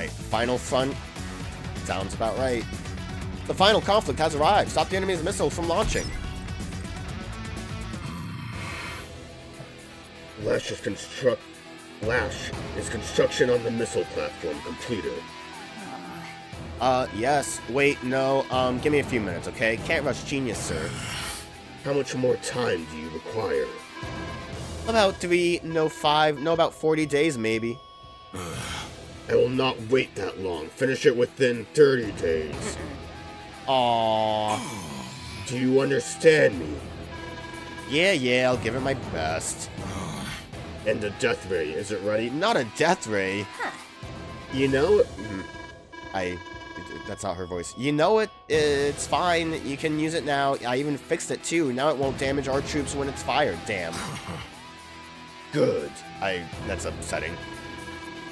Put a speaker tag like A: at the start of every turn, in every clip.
A: Alright, final front. Sounds about right. The final conflict has arrived. Stop the enemy's missiles from launching.
B: Lash is construction on the missile platform completed.
A: Yes. Wait, no. Give me a few minutes, okay? Can't rush genius, sir.
B: How much more time do you require?
A: About 3, no 5, no about 40 days, maybe.
B: I will not wait that long. Finish it within 30 days.
A: Aww.
B: Do you understand me?
A: Yeah, I'll give it my best.
B: And the death ray, is it ready?
A: Not a death ray.
B: You know,
A: that's not her voice. You know it, it's fine. You can use it now. I even fixed it too. Now it won't damage our troops when it's fired. Damn.
B: good.
A: That's upsetting.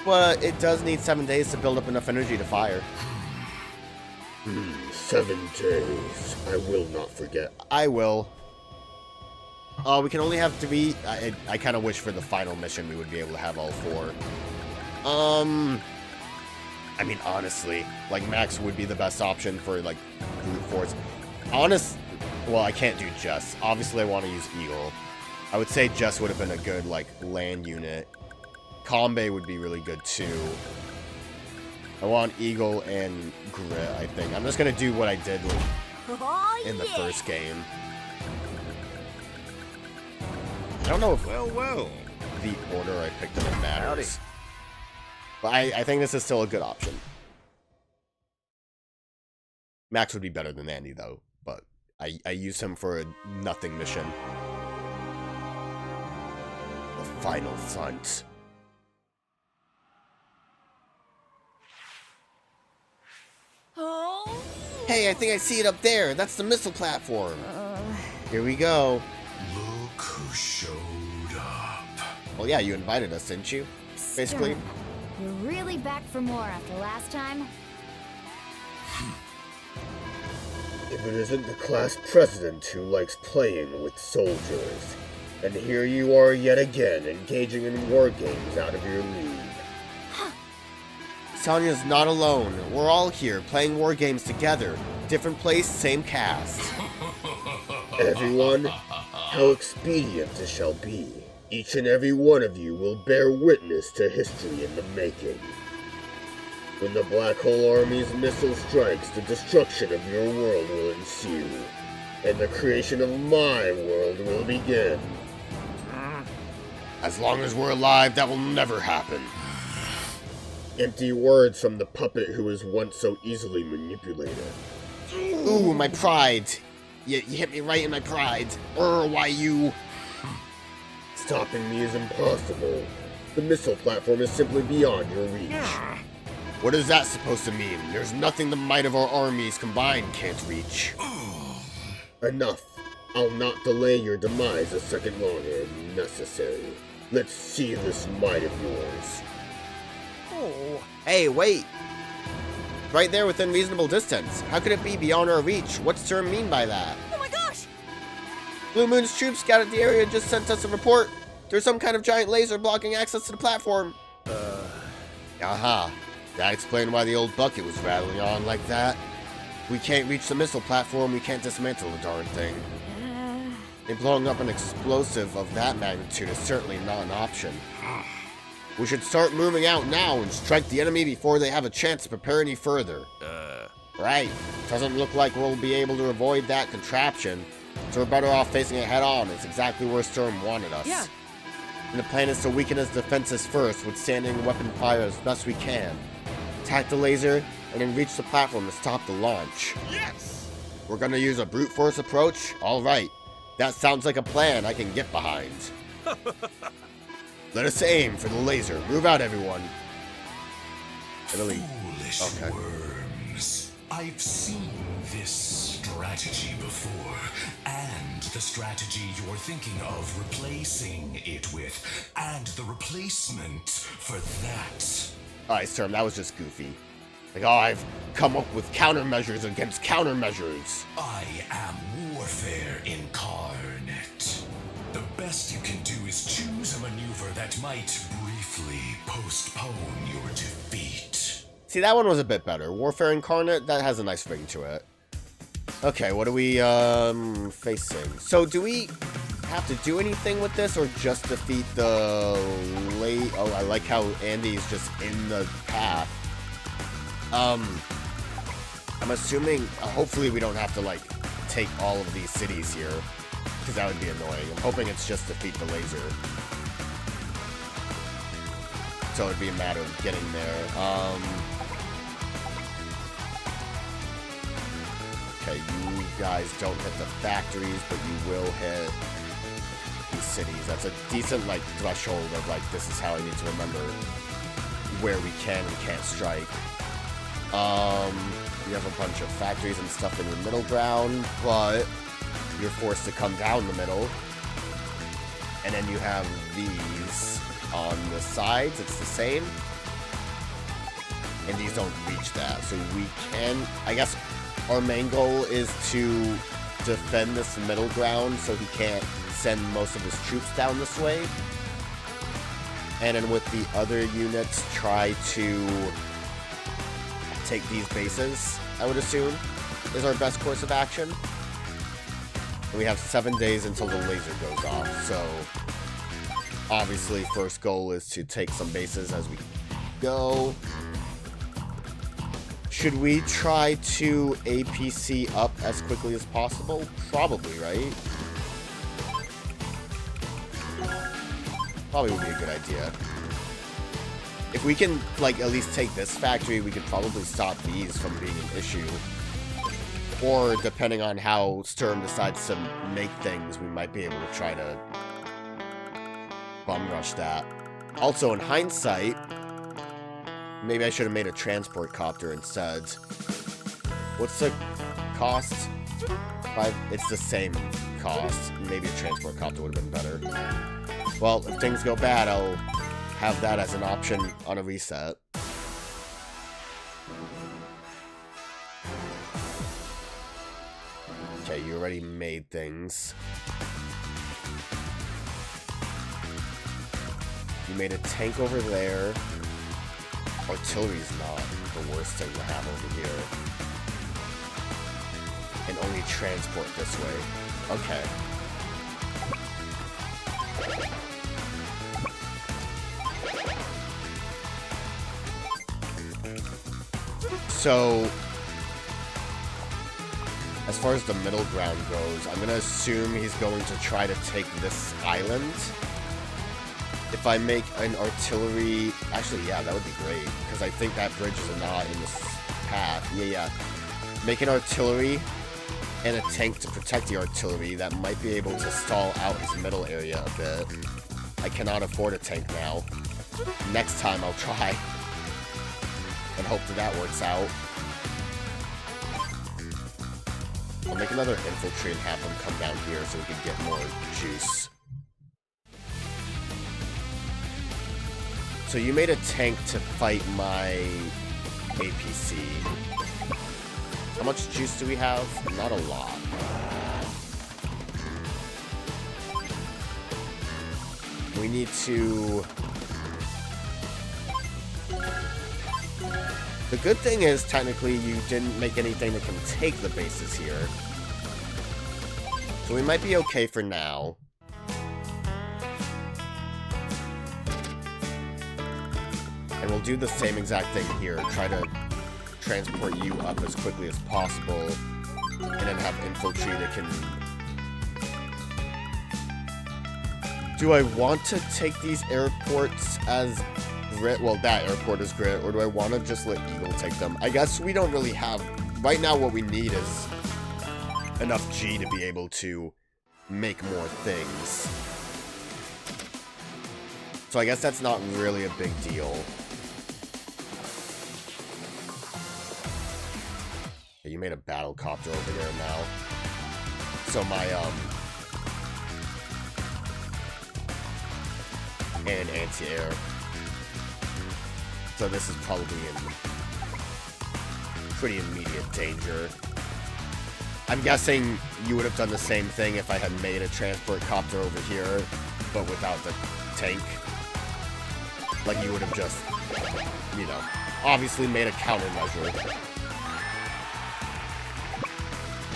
A: But it does need 7 days to build up enough energy to fire.
B: 7 days. I will not forget.
A: I will. We can only have 3. I kind of wish for the final mission we would be able to have all 4. I mean, honestly, like, Max would be the best option for, like, brute force. Well, I can't do Jess. Obviously, I want to use Eagle. I would say Jess would have been a good, like, land unit. Combe would be really good, too. I want Eagle and Grit, I think. I'm just going to do what I did in the first game. I don't know if the order I picked them in matters. But I think this is still a good option. Max would be better than Andy, though. But I use him for a nothing mission. The final front.
C: Oh.
A: Hey, I think I see it up there. That's the missile platform. Here we go.
D: Look who showed up.
A: Well, yeah, you invited us, didn't you? Basically.
C: Sturm, you're really back for more after last time?
B: If it isn't the class president who likes playing with soldiers. And here you are yet again, engaging in war games out of your league.
A: Sonya's not alone. We're all here, playing war games together. Different place, same cast.
B: Everyone, how expedient this shall be. Each and every one of you will bear witness to history in the making. When the Black Hole Army's missile strikes, the destruction of your world will ensue, and the creation of my world will begin.
A: As long as we're alive, that will never happen.
B: Empty words from the puppet who was once so easily manipulated.
A: Ooh, my pride. You hit me right in my pride. Why you?
B: Stopping me is impossible. The missile platform is simply beyond your reach.
A: What is that supposed to mean? There's nothing the might of our armies combined can't reach.
B: Enough. I'll not delay your demise a second longer if necessary. Let's see this might of yours.
A: Oh. Hey, wait. Right there within reasonable distance. How could it be beyond our reach? What's Sturm mean by that?
C: Oh my gosh!
A: Blue Moon's troops scouted the area and just sent us a report. There's some kind of giant laser blocking access to the platform. Aha. That explained why the old bucket was rattling on like that. We can't reach the missile platform, we can't dismantle the darn thing. And blowing up an explosive of that magnitude is certainly not an option. We should start moving out now and strike the enemy before they have a chance to prepare any further. Right. Doesn't look like we'll be able to avoid that contraption, so we're better off facing it head on. It's exactly where Sturm wanted us.
C: Yeah.
A: And the plan is to weaken his defenses first, withstanding weapon fire as best we can. Attack the laser, and then reach the platform to stop the launch.
D: Yes!
A: We're gonna use a brute force approach? Alright. That sounds like a plan I can get behind. Let us aim for the laser. Move out, everyone.
D: Foolish worms. I've seen this strategy before, and the strategy you're thinking of replacing it with, and the replacement for that.
A: Alright, Sturm, that was just goofy. Like, oh, I've come up with countermeasures against countermeasures.
D: I am warfare incarnate. The best you can do is choose a maneuver that might briefly postpone your defeat.
A: See, that one was a bit better. Warfare Incarnate, that has a nice ring to it. Okay, what are we, facing? So, do we have to do anything with this, or just defeat the Oh, I like how Andy's just in the path. I'm assuming, hopefully we don't have to, like, take all of these cities here, because that would be annoying. I'm hoping it's just defeat the laser. So it'd be a matter of getting there. Okay, you guys don't hit the factories, but you will hit these cities. That's a decent, like, threshold of, like, this is how I need to remember where we can and can't strike. You have a bunch of factories and stuff in your middle ground, but you're forced to come down the middle. And then you have these on the sides, it's the same. And these don't reach that, so we can, I guess our main goal is to defend this middle ground so he can't send most of his troops down this way. And then with the other units, try to take these bases, I would assume, is our best course of action. And we have 7 days until the laser goes off, so obviously first goal is to take some bases as we go. Should we try to APC up as quickly as possible? Probably, right? Probably would be a good idea. If we can, like, at least take this factory, we could probably stop these from being an issue. Or, depending on how Sturm decides to make things, we might be able to try to bum rush that. Also, in hindsight, maybe I should have made a transport copter instead. What's the cost? It's the same cost. Maybe a transport copter would have been better. Well, if things go bad, I'll have that as an option on a reset. Okay, you already made things. You made a tank over there. Artillery's not the worst thing to have over here. And only transport this way. Okay. So, as far as the middle ground goes, I'm gonna assume he's going to try to take this island. If I make an artillery... Actually, yeah, that would be great, because I think that bridge is not in this path. Yeah. Make an artillery and a tank to protect the artillery. That might be able to stall out his middle area a bit. I cannot afford a tank now. Next time I'll try. And hope that works out. I'll make another infiltrate and have them come down here so we can get more juice. So you made a tank to fight my APC. How much juice do we have? Not a lot. We need to... The good thing is, technically, you didn't make anything that can take the bases here. So we might be okay for now. And we'll do the same exact thing here. Try to transport you up as quickly as possible. And then have infantry that can... Do I want to take these airports as... grit? Well, that airport is grit. Or do I want to just let Eagle take them? I guess we don't really have... Right now what we need is enough G to be able to make more things. So I guess that's not really a big deal. You made a battle copter over there now. So my, and anti-air. So this is probably in pretty immediate danger. I'm guessing you would have done the same thing if I had made a transport copter over here, but without the tank. Like, you would have just, you know, obviously made a countermeasure.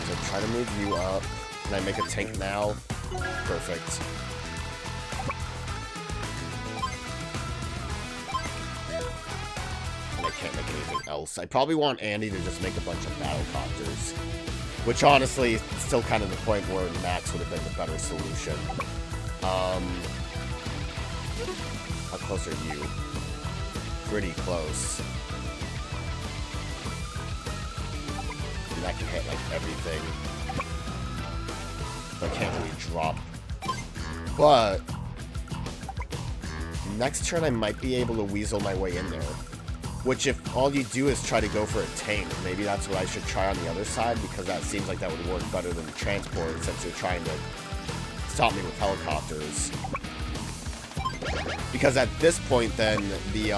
A: So try to move you up. Can I make a tank now? Perfect. And I can't make anything else. I probably want Andy to just make a bunch of battle copters. Which honestly is still kind of the point where Max would have been the better solution. How close are you? Pretty close. And that can hit like everything. But I can't really drop. But next turn I might be able to weasel my way in there. Which if all you do is try to go for a tank, maybe that's what I should try on the other side, because that seems like that would work better than the transport since you're trying to stop me with helicopters. Because at this point then, the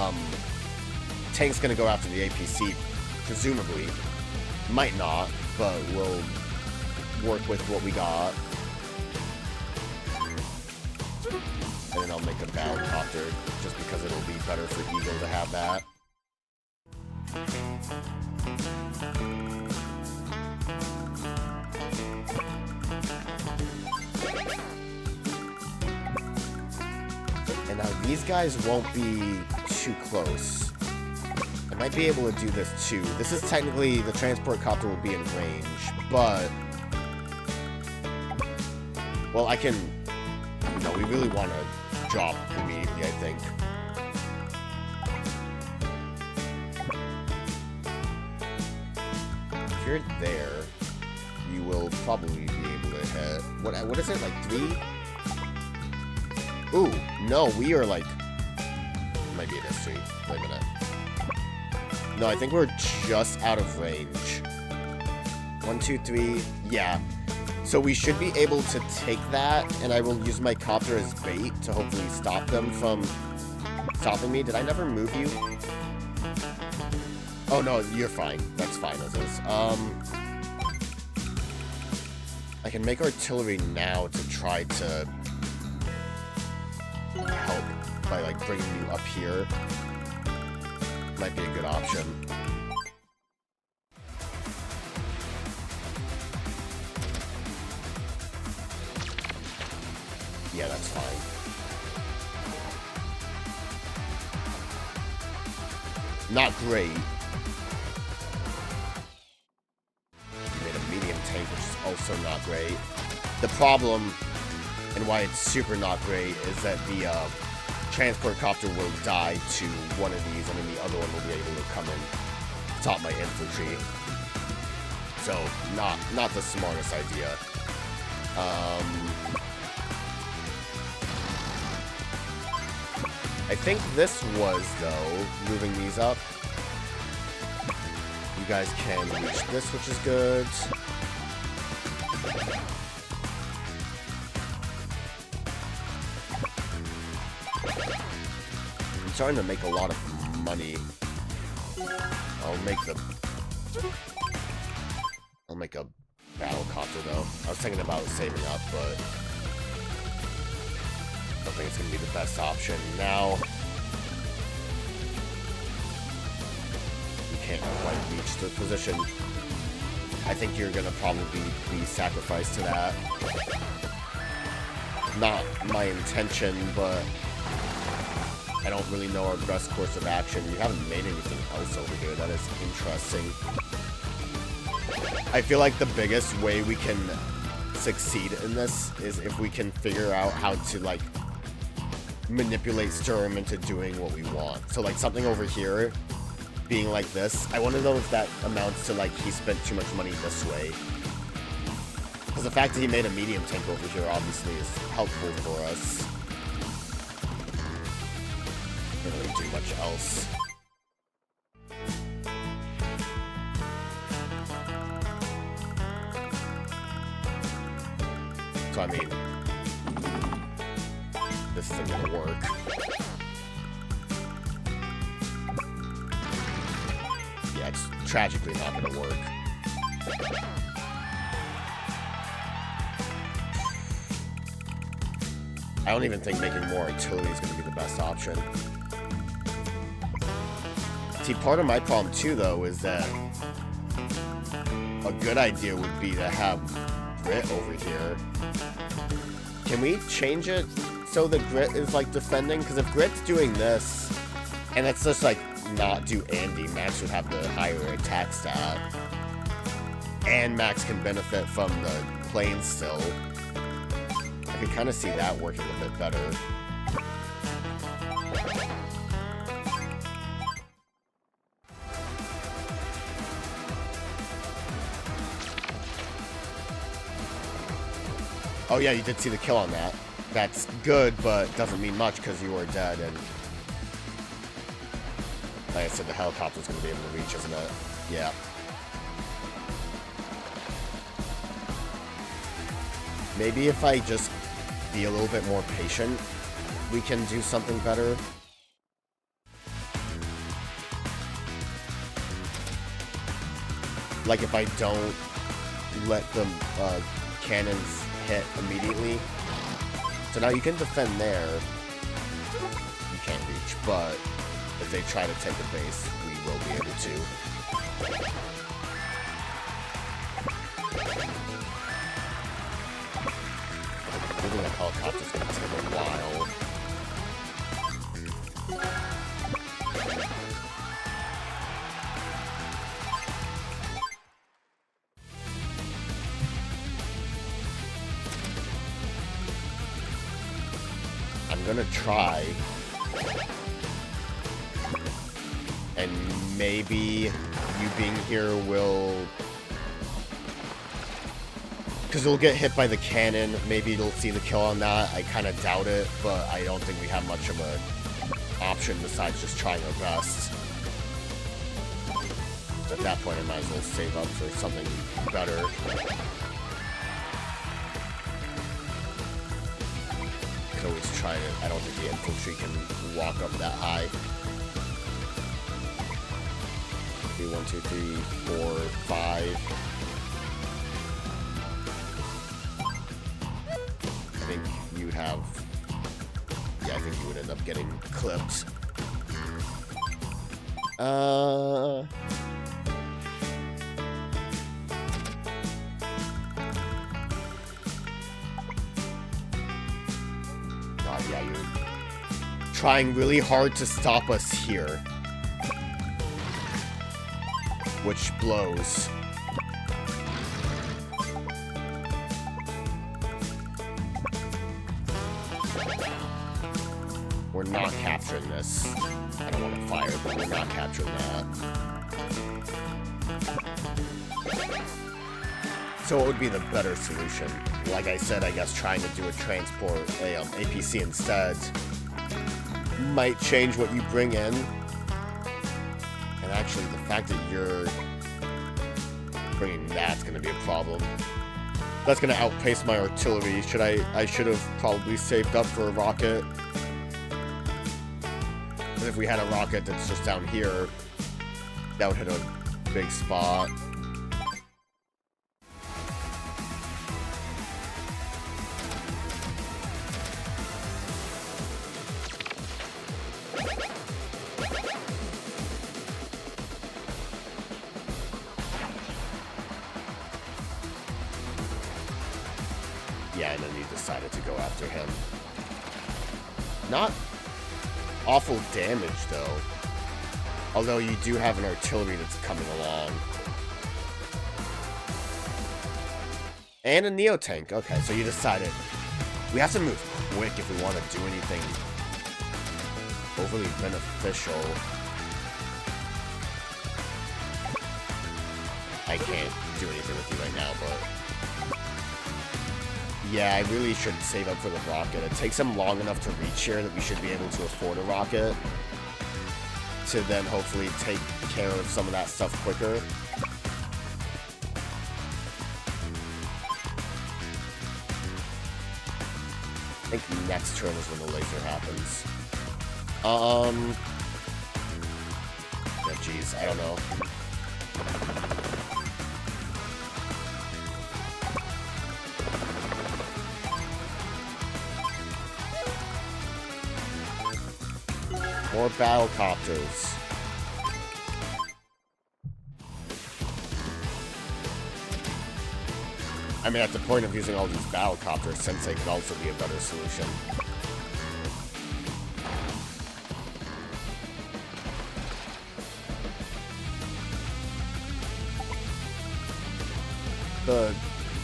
A: tank's gonna go after the APC, presumably. Might not, but we'll work with what we got. And then I'll make a battle copter, just because it'll be better for Eagle to have that. And now these guys won't be too close. I might be able to do this too. This is technically, the transport copter will be in range, but... Well, I can... No, we really want to drop immediately, I think. If you're there, you will probably be able to hit... What is it, like 3? Ooh, no, we are like... It might be this 3. Wait a minute. No, I think we're just out of range. 1, 2, 3. Yeah. So we should be able to take that, and I will use my copter as bait to hopefully stop them from stopping me. Did I never move you? Oh, no, you're fine. That's fine as is. I can make artillery now to try to help by, like, bringing you up here. Might be a good option. Yeah, that's fine. Not great. You made a medium tank, which is also not great. The problem, and why it's super not great, is that the transport copter will die to one of these, and then the other one will be able to come and stop my infantry. So, not the smartest idea. I think this was, though, moving these up. You guys can reach this, which is good. I'm starting to make a lot of money. I'll make a battle copter, though. I was thinking about saving up, but I don't think it's going to be the best option. Now, you can't quite reach the position. I think you're going to probably be sacrificed to that. Not my intention, but I don't really know our best course of action. You haven't made anything else over here. That is interesting. I feel like the biggest way we can succeed in this is if we can figure out how to, like, manipulate Sturm into doing what we want. So, like, something over here being like this, I want to know if that amounts to, like, he spent too much money this way. Because the fact that he made a medium tank over here obviously is helpful for us. Doesn't really do much else. So, I mean, this isn't gonna work. Yeah, it's tragically not gonna work. I don't even think making more artillery is gonna be the best option. See, part of my problem too, though, is that a good idea would be to have Grit over here. Can we change it so that Grit is, like, defending? Because if Grit's doing this, and it's just, like, not do Andy, Max would have the higher attack stat. And Max can benefit from the plane still. I could kind of see that working a bit better. Oh yeah, you did see the kill on that. That's good, but doesn't mean much because you were dead, and like I said, the helicopter's going to be able to reach, isn't it? Yeah. Maybe if I just be a little bit more patient, we can do something better. Like if I don't let the cannons hit immediately. So now you can defend there. You can't reach, but if they try to take the base, we will be able to. Moving the helicopter's gonna take a while. I'm gonna try, and maybe you being here will, because it'll get hit by the cannon, maybe it'll see the kill on that. I kind of doubt it, but I don't think we have much of an option besides just trying our best. At that point, I might as well save up for something better. Always try it. I don't think the infantry can walk up that high. 3, 1, 2, 3, 4, 5. I think you would have. Yeah, I think you would end up getting clipped. Yeah, you're trying really hard to stop us here. Which blows. We're not capturing this. I don't want to fire, but we're not capturing that. So what would be the better solution? Like I said, I guess trying to do a transport, APC instead might change what you bring in. And actually, the fact that you're bringing that's going to be a problem. That's going to outpace my artillery. I should have probably saved up for a rocket. But if we had a rocket that's just down here, that would hit a big spot. Yeah, and then you decided to go after him. Not awful damage, though. Although you do have an artillery that's coming along. And a Neo-tank. Okay, so you decided. We have to move quick if we want to do anything overly beneficial. I can't do anything with you right now, but... Yeah, I really should save up for the rocket. It takes them long enough to reach here that we should be able to afford a rocket to then hopefully take care of some of that stuff quicker. I think next turn is when the laser happens. Yeah, geez, I don't know. More battlecopters. I mean, at the point of using all these battlecopters, Sensei could also be a better solution. The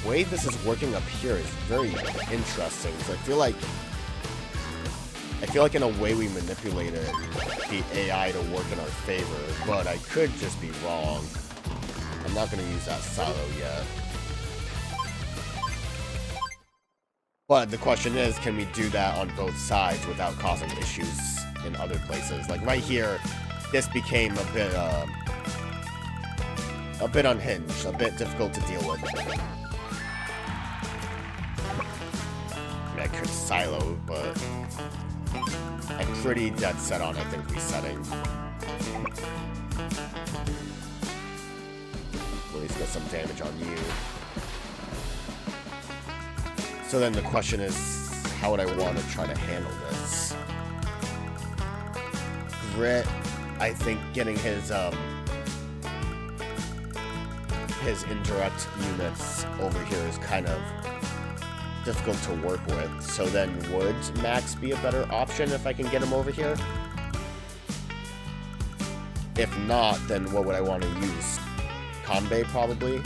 A: way this is working up here is very interesting. So I feel like in a way we manipulated the AI to work in our favor, but I could just be wrong. I'm not going to use that silo yet. But the question is, can we do that on both sides without causing issues in other places? Like right here, this became a bit unhinged, a bit difficult to deal with. I mean, I could silo, but I'm pretty dead set on, I think, resetting. At least get some damage on you. So then the question is, how would I want to try to handle this? Grit, I think getting his indirect units over here is kind of difficult to work with. So then would Max be a better option if I can get him over here? If not, then what would I want to use? Kanbei, probably?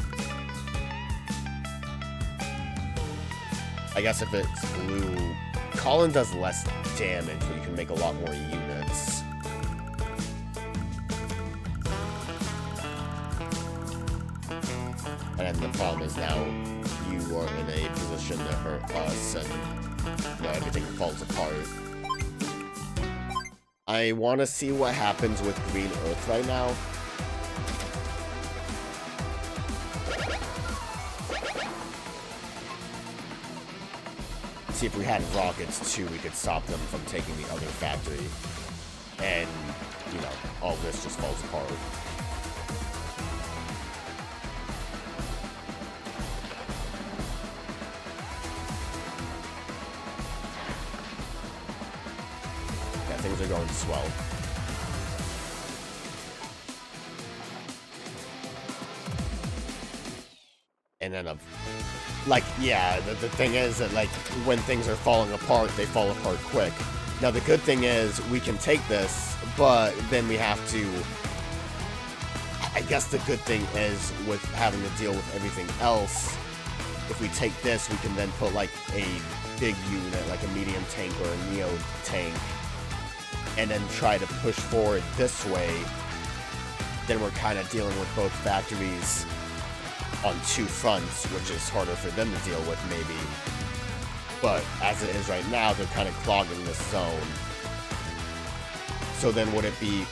A: I guess if it's blue, Colin does less damage, but you can make a lot more units. And the problem is now you are in a position to hurt us, and everything falls apart. I want to see what happens with Green Earth right now. See if we had rockets too, we could stop them from taking the other factory. And, all this just falls apart. Yeah, things are going swell. And then the thing is that, when things are falling apart, they fall apart quick. Now, the good thing is, we can take this, but then we have to... I guess the good thing is, with having to deal with everything else, if we take this, we can then put, a big unit, like a medium tank or a neo tank, and then try to push forward this way. Then we're kind of dealing with both factories on two fronts, which is harder for them to deal with, maybe. But as it is right now, they're kind of clogging this zone. So then would it be...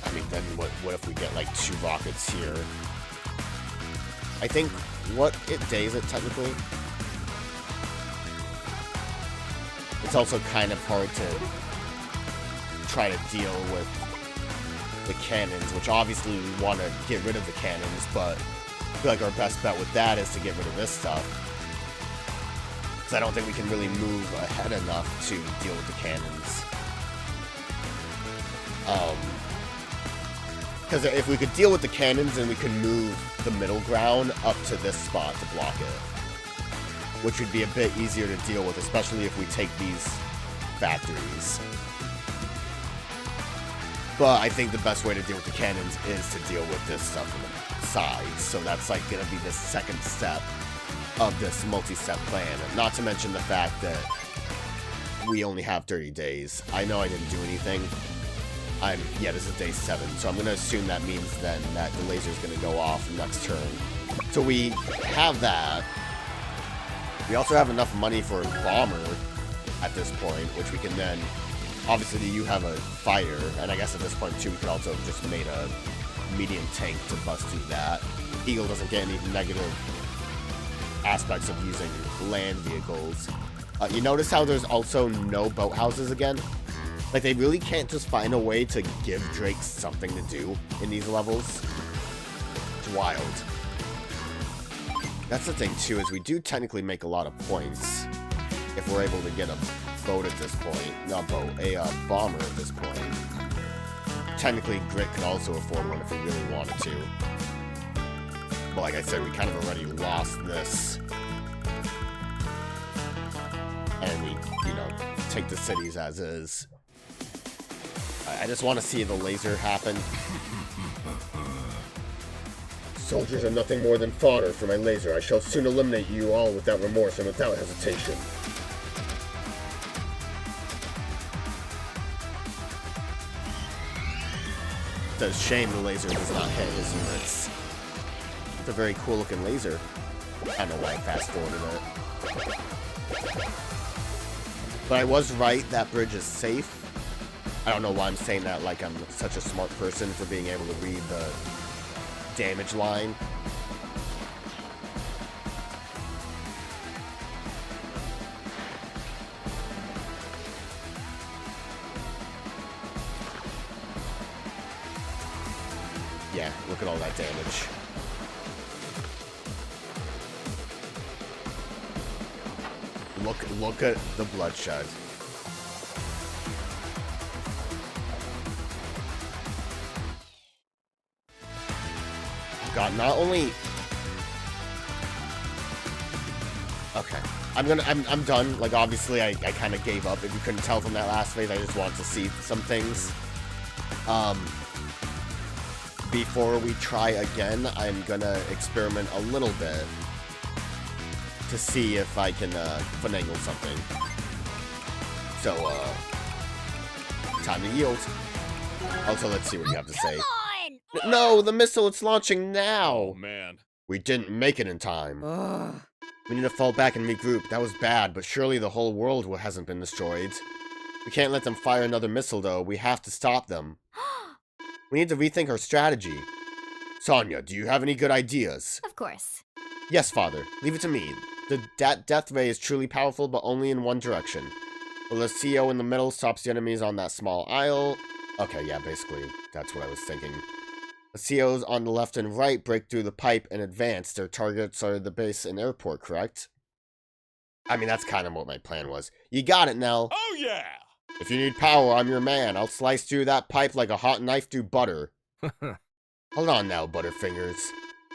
A: I mean, then what if we get, two rockets here? I think... What day is it, technically? It's also kind of hard to try to deal with the cannons, which obviously we want to get rid of the cannons, but I feel like our best bet with that is to get rid of this stuff. Because I don't think we can really move ahead enough to deal with the cannons. Because if we could deal with the cannons, then we could move the middle ground up to this spot to block it. Which would be a bit easier to deal with, especially if we take these factories. But I think the best way to deal with the cannons is to deal with this stuff on the side. So that's gonna be the second step of this multi-step plan. Not to mention the fact that we only have 30 days. I know I didn't do anything. This is day 7, so I'm going to assume that means then that the laser's going to go off next turn. So we have that. We also have enough money for a bomber at this point, which we can then... Obviously, you have a fighter, and I guess at this point, too, we could also have just made a medium tank to bust through that. Eagle doesn't get any negative aspects of using land vehicles. You notice how there's also no boathouses again? They really can't just find a way to give Drake something to do in these levels. It's wild. That's the thing, too, is we do technically make a lot of points. if we're able to get a boat at this point. Not boat, a bomber at this point. Technically, Grit could also afford one if he really wanted to. But like I said, we kind of already lost this. And we, you know, take the cities as is. I just want to see the laser happen.
B: Soldiers are nothing more than fodder for my laser. I shall soon eliminate you all without remorse and without hesitation.
A: It's a shame the laser does not hit his units. It's a very cool looking laser. I don't know why I fast forwarded it. But I was right, that bridge is safe. I don't know why I'm saying that like I'm such a smart person for being able to read the damage line. Yeah, look at all that damage. Look at the bloodshed. God, not only... Okay. I'm done. Like, obviously, I kind of gave up. If you couldn't tell from that last phase, I just wanted to see some things. Before we try again, I'm gonna experiment a little bit to see if I can finagle something. So, time to yield. Also, let's see what you have to say. No, the missile, it's launching now!
E: Oh, man.
A: We didn't make it in time. We need to fall back and regroup. That was bad, but surely the whole world hasn't been destroyed. We can't let them fire another missile, though. We have to stop them. We need to rethink our strategy. Sonya, do you have any good ideas?
C: Of course.
A: Yes, Father. Leave it to me. The death ray is truly powerful, but only in one direction. Well, the CO in the middle stops the enemies on that small aisle. Okay, yeah, basically, that's what I was thinking. The COs on the left and right break through the pipe and advance. Their targets are the base and airport, correct? I mean, that's kind of what my plan was. You got it, Nell.
E: Oh, yeah!
A: If you need power, I'm your man. I'll slice through that pipe like a hot knife through butter. Hold on now, Butterfingers.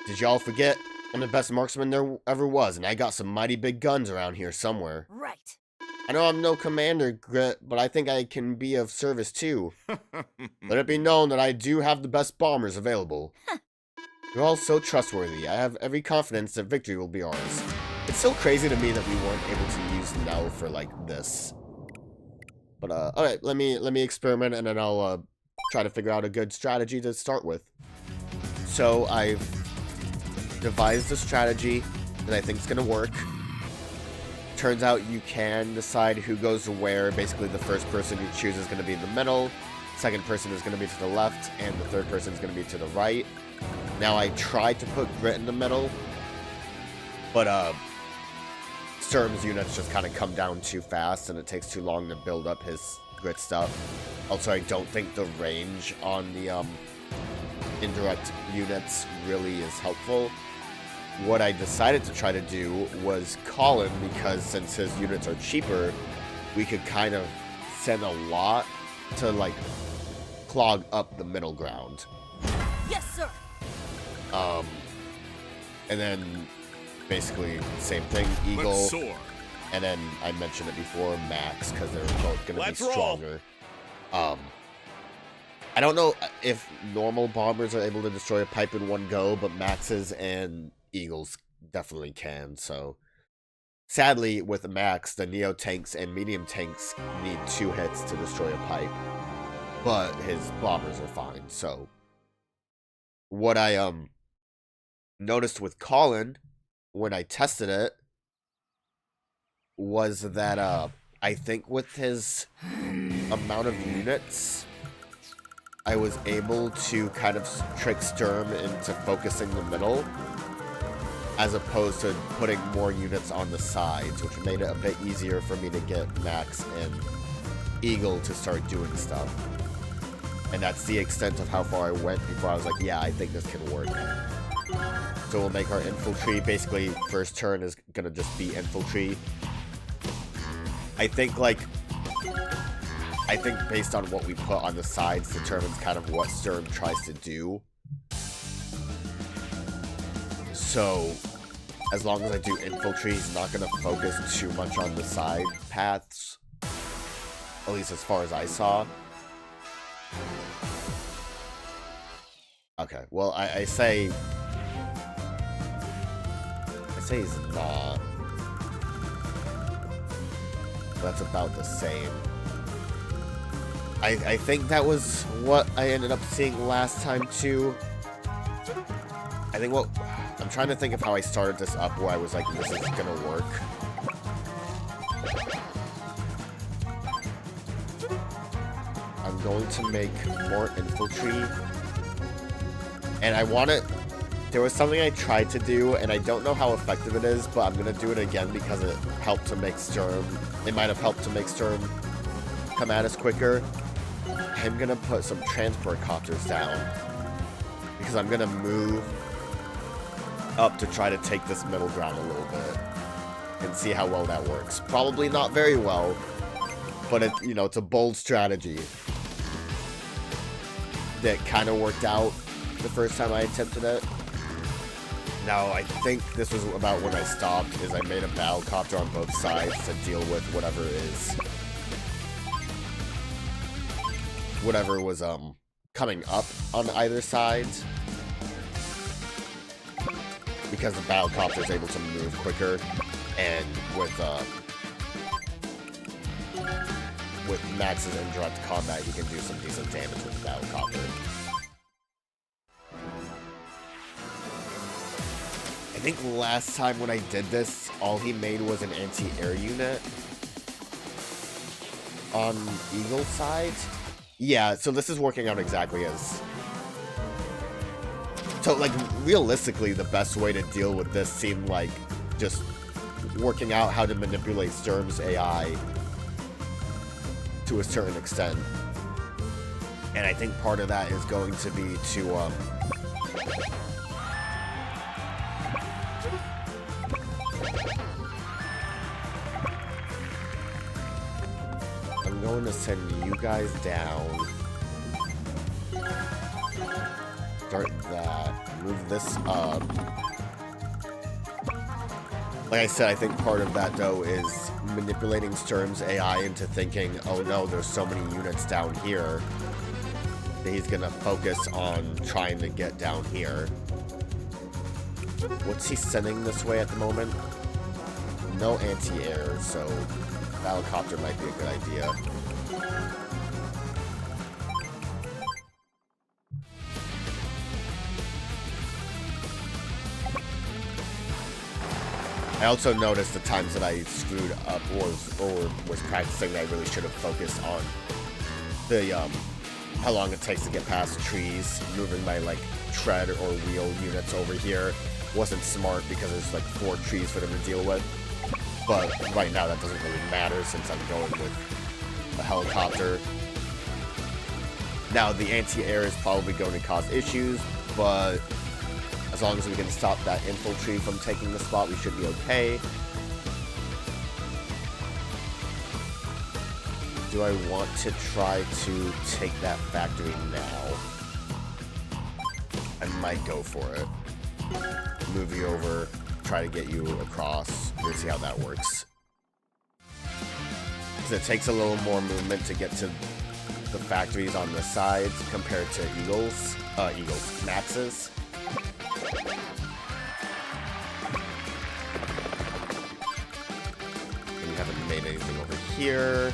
A: Did y'all forget? I'm the best marksman there ever was, and I got some mighty big guns around here somewhere.
C: Right.
A: I know I'm no commander, Grit, but I think I can be of service too. Let it be known that I do have the best bombers available. You're all so trustworthy. I have every confidence that victory will be ours. It's so crazy to me that we weren't able to use Nell for, like, this. But, alright, let me experiment, and then I'll, try to figure out a good strategy to start with. So, I've devised a strategy that I think is gonna work. Turns out you can decide who goes to where. Basically, the first person you choose is gonna be in the middle, second person is gonna be to the left, and the third person is gonna be to the right. Now, I tried to put Grit in the middle, but, Sturm's units just kind of come down too fast, and it takes too long to build up his Grit stuff. Also, I don't think the range on the, indirect units really is helpful. What I decided to try to do was call him, because since his units are cheaper, we could kind of send a lot to, like, clog up the middle ground.
C: Yes, sir.
A: And then basically same thing, Eagle,
E: Let's soar.
A: and then I mentioned it before, Max, because they're both going to be stronger. I don't know if normal bombers are able to destroy a pipe in one go, but Maxes and Eagles definitely can, so... Sadly, with Max, the Neo tanks and medium tanks need 2 hits to destroy a pipe, but his bombers are fine, so... What I, noticed with Colin, when I tested it, was that, I think with his amount of units, I was able to kind of trick Sturm into focusing the middle, as opposed to putting more units on the sides, which made it a bit easier for me to get Max and Eagle to start doing stuff. And that's the extent of how far I went before I was like, yeah, I think this can work. So we'll make our infantry, basically, first turn is gonna just be infantry. I think, like, based on what we put on the sides determines kind of what Sturm tries to do. So, as long as I do infiltrate, he's not going to focus too much on the side paths. At least as far as I saw. Okay, well, I say he's not. That's about the same. I think that was what I ended up seeing last time, too. I think what... I'm trying to think of how I started this up, where I was like, this is gonna work. I'm going to make more infantry. And I want it... There was something I tried to do, and I don't know how effective it is, but I'm gonna do it again because it helped to make Sturm... It might have helped to make Sturm come at us quicker. I'm gonna put some transport copters down. Because I'm gonna move up to try to take this middle ground a little bit. And see how well that works. Probably not very well. But it, you know, it's a bold strategy. That kind of worked out the first time I attempted it. Now, I think this was about when I stopped, is I made a battle copter on both sides to deal with whatever is... Whatever was, coming up on either side. Because the battle copter is able to move quicker, and with Max's indirect combat, he can do some decent damage with the battle copter. I think last time when I did this, all he made was an anti-air unit on Eagle's side. Yeah, so this is working out exactly as... So, like, realistically, the best way to deal with this seemed like just working out how to manipulate Sturm's AI to a certain extent. And I think part of that is going to be to, I'm going to send you guys down. Start that. Move this up. Like I said, I think part of that, though, is manipulating Sturm's AI into thinking, oh no, there's so many units down here that he's gonna focus on trying to get down here. What's he sending this way at the moment? No anti-air, so battlecopter might be a good idea. I also noticed the times that I screwed up or was practicing that I really should have focused on the how long it takes to get past trees. Moving my like tread or wheel units over here wasn't smart because there's like 4 trees for them to deal with. But right now that doesn't really matter since I'm going with a helicopter. Now the anti-air is probably going to cause issues, but as long as we can stop that infantry from taking the spot, we should be okay. Do I want to try to take that factory now? I might go for it. Move you over, try to get you across. We'll see how that works. Because it takes a little more movement to get to the factories on the sides compared to Max's. We haven't made anything over here.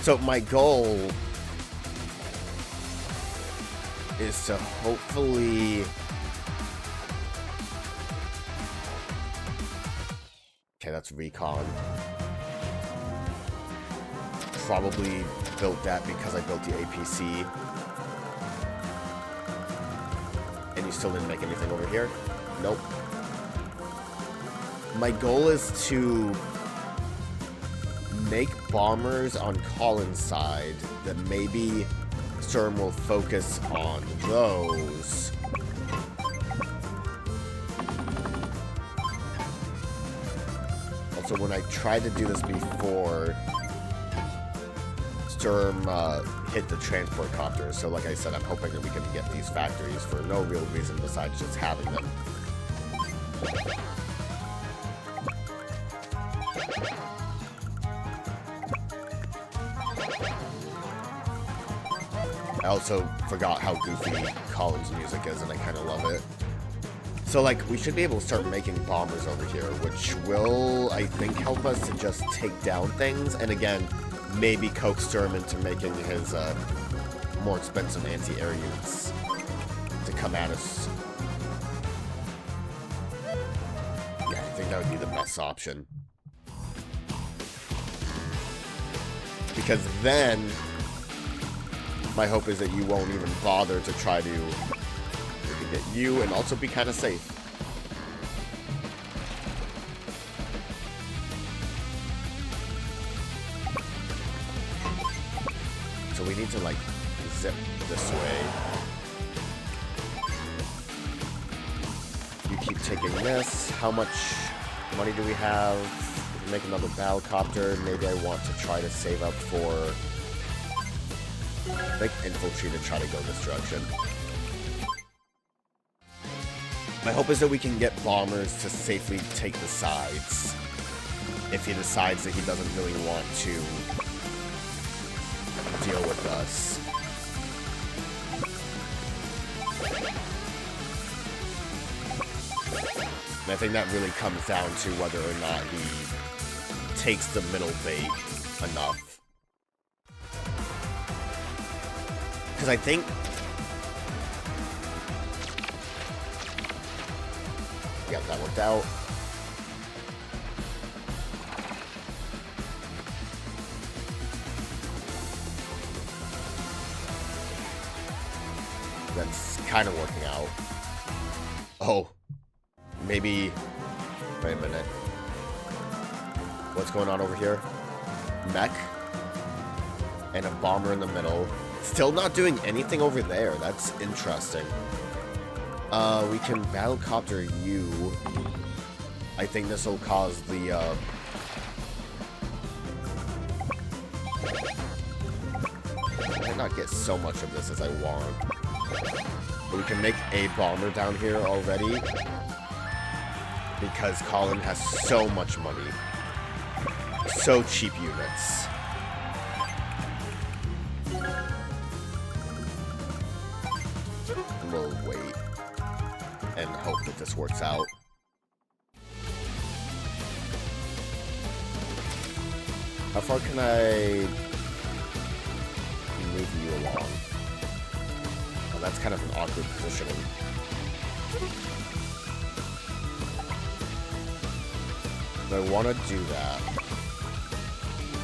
A: So my goal is to hopefully... Okay, that's recon. Probably built that because I built the APC. And you still didn't make anything over here? Nope. My goal is to make bombers on Colin's side that maybe Sturm will focus on those. Also, when I tried to do this before, Sturm hit the transport copter. So like I said, I'm hoping that we can get these factories for no real reason besides just having them. I also forgot how goofy Colin's music is, and I kind of love it. So, like, we should be able to start making bombers over here, which will, I think, help us to just take down things. And again, maybe coax Sturm into making his more expensive anti-air units to come at us. Yeah, I think that would be the best option. Because then my hope is that you won't even bother to try to get you and also be kind of safe. So we need to like zip this way. You keep taking this. How much money do we have? We can make another battlecopter. Maybe I want to try to save up for make infantry to try to go this direction. My hope is that we can get bombers to safely take the sides if he decides that he doesn't really want to deal with us. And I think that really comes down to whether or not he takes the middle bait enough. Because I think yeah, that worked out. That's kind of working out. Oh, maybe. Wait a minute. What's going on over here? Mech and a bomber in the middle. Still not doing anything over there. That's interesting. We can battlecopter you. I think this will cause the, I might not get so much of this as I want. But we can make a bomber down here already. Because Colin has so much money. So cheap units. We'll wait and hope that this works out. How far can I move you along? Oh, that's kind of an awkward positioning. But I want to do that.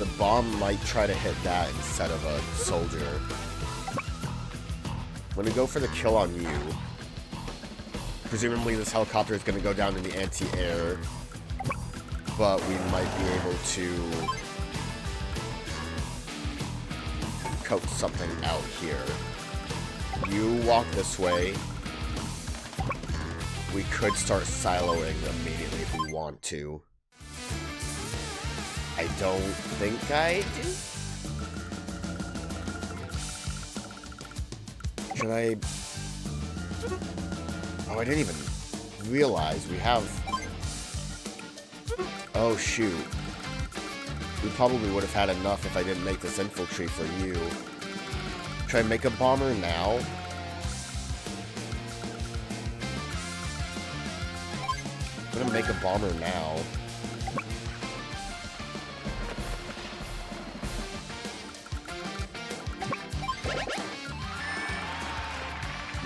A: The bomb might try to hit that instead of a soldier. I'm going to go for the kill on you. Presumably this helicopter is going to go down in the anti-air, but we might be able to coax something out here. You walk this way. We could start siloing immediately if we want to. I don't think I do. Should I? Oh, I didn't even realize we have... Oh, shoot. We probably would have had enough if I didn't make this infantry for you. Should I make a bomber now? I'm gonna make a bomber now.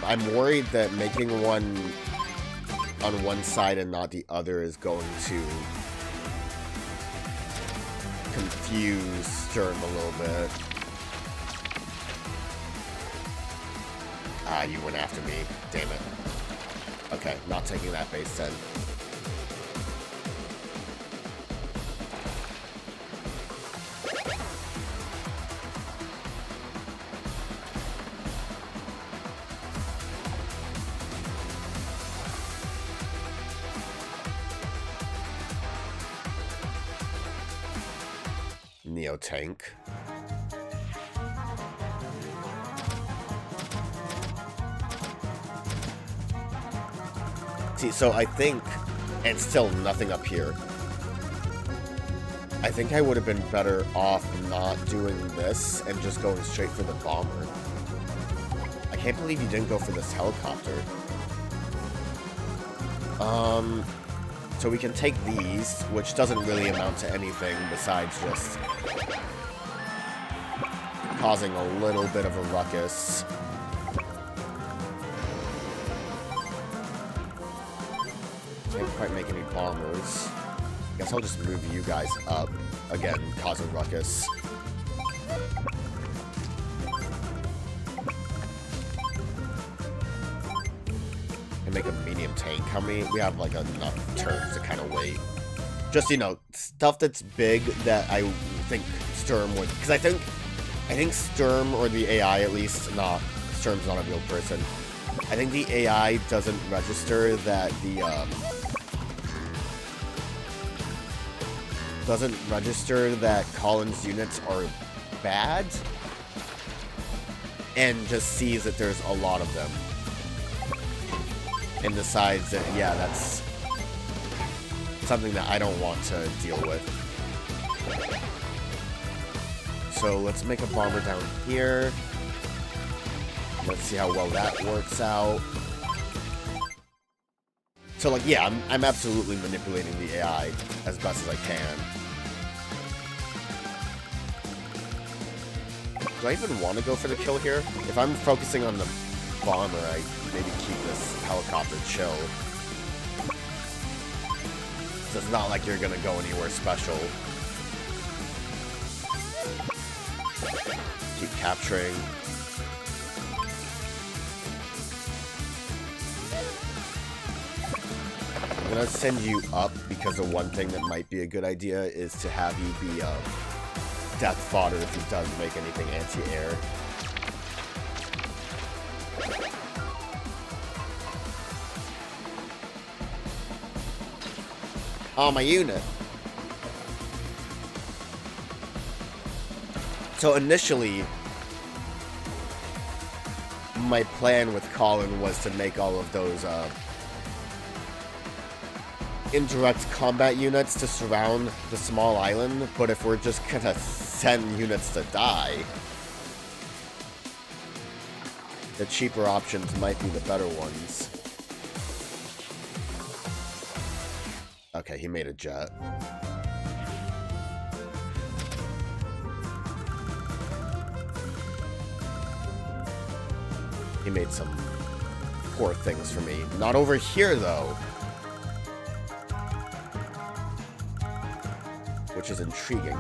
A: I'm worried that making one on one side and not the other is going to confuse Sturm a little bit. Ah, you went after me. Damn it. Okay, not taking that base then. tank. See, so I think, and still nothing up here. I think I would have been better off not doing this and just going straight for the bomber. I can't believe you didn't go for this helicopter. So we can take these, which doesn't really amount to anything besides just causing a little bit of a ruckus. Can't quite make any bombers. Guess I'll just move you guys up. Again, cause a ruckus. And make a medium tank. How many? We have like enough turns to kind of wait. Just, you know, stuff that's big that I think Sturm would... Because I think Sturm, or the AI at least, Sturm's not a real person. I think the AI doesn't register that the, doesn't register that Colin's units are bad, and just sees that there's a lot of them, and decides that, yeah, that's something that I don't want to deal with. So let's make a bomber down here. Let's see how well that works out. So, like, yeah, I'm absolutely manipulating the AI as best as I can. Do I even want to go for the kill here? If I'm focusing on the bomber, I maybe keep this helicopter chill. So it's not like you're gonna go anywhere special. Keep capturing. I'm gonna send you up because the one thing that might be a good idea is to have you be death fodder if he does make anything anti-air. Oh, my unit. So initially, my plan with Colin was to make all of those indirect combat units to surround the small island, but if we're just gonna send units to die, the cheaper options might be the better ones. Okay, he made a jet. He made some poor things for me. Not over here, though. Which is intriguing.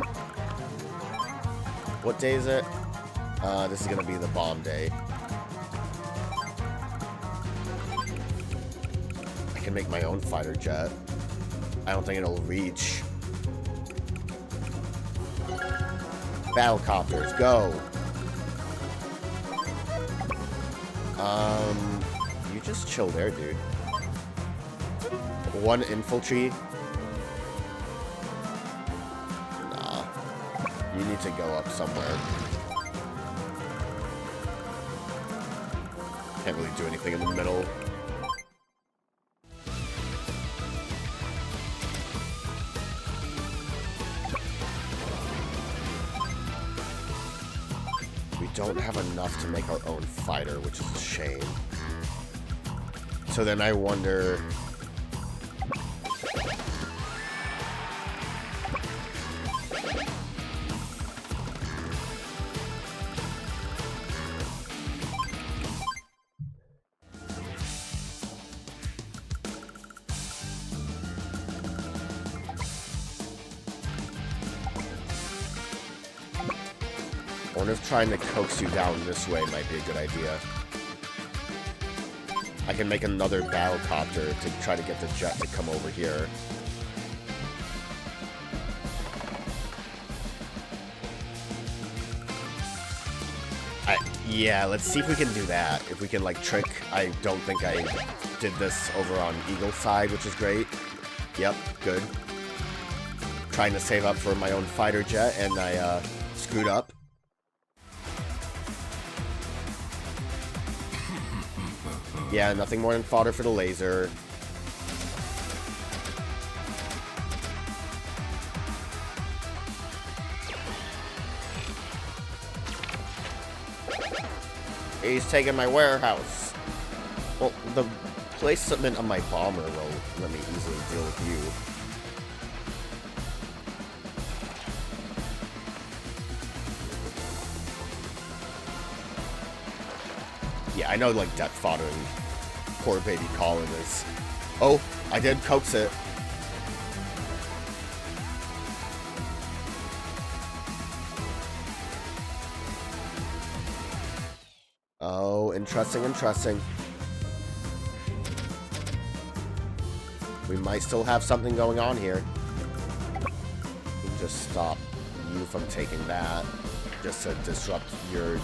A: What day is it? This is gonna be the bomb day. I can make my own fighter jet. I don't think it'll reach. Battlecopters, go! You just chill there, dude. One infantry. Nah. You need to go up somewhere. Can't really do anything in the middle. Don't have enough to make our own fighter, which is a shame. So then I wonder... I wonder if trying to coax you down this way might be a good idea. I can make another battlecopter to try to get the jet to come over here. Yeah, let's see if we can do that. If we can, like, trick... I don't think I did this over on Eagle's side, which is great. Yep, good. trying to save up for my own fighter jet, and I screwed up. Yeah, nothing more than fodder for the laser. He's taking my warehouse. Well, the placement of my bomber will let me easily deal with you. Yeah, I know, like, death fodder and poor baby Colin is... Oh, I did coax it. Oh, interesting, interesting. We might still have something going on here. We can just stop you from taking that. Just to disrupt your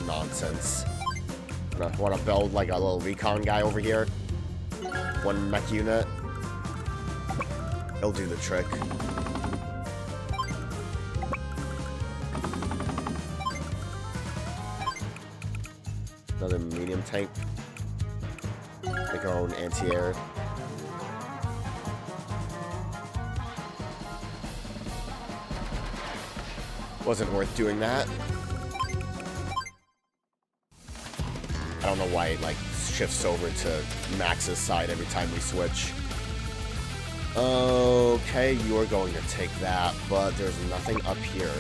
A: nonsense. Want to build like a little recon guy over here? One mech unit. He'll do the trick. Another medium tank. Make our own anti-air. Wasn't worth doing that. I don't know why it like shifts over to Max's side every time we switch. Okay, you're going to take that, but there's nothing up here.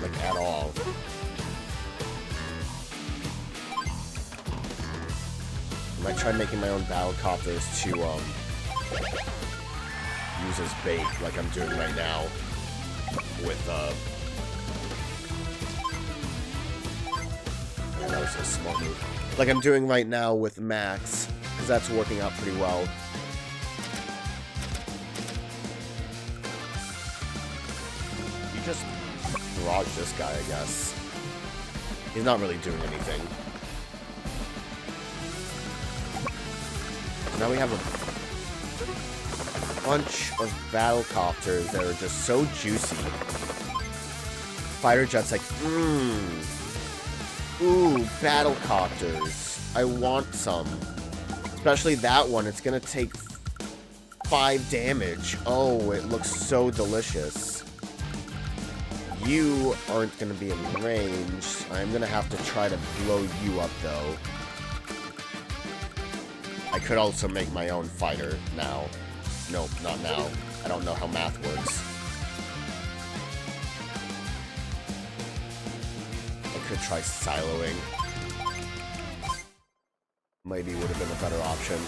A: Like, at all. I might try making my own battlecopters to, use as bait, like I'm doing right now. With, that was a smart move. Like I'm doing right now with Max, because that's working out pretty well. You just barrage this guy, I guess. He's not really doing anything. Now we have a bunch of battlecopters that are just so juicy. Fighter jets like, ooh, battlecopters. I want some. Especially that one. It's gonna take 5 damage. Oh, it looks so delicious. You aren't gonna be in range. I'm gonna have to try to blow you up, though. I could also make my own fighter now. Nope, not now. I don't know how math works. I could try siloing. Maybe would have been a better option.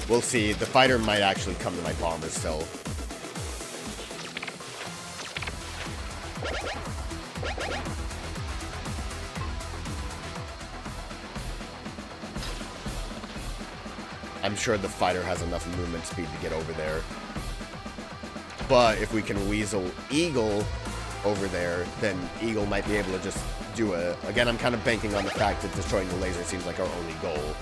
A: We'll see. The fighter might actually come to my bomber still. I'm sure the fighter has enough movement speed to get over there. But if we can weasel Eagle over there, then Eagle might be able to just do it. Again, I'm kind of banking on the fact that destroying the laser seems like our only goal.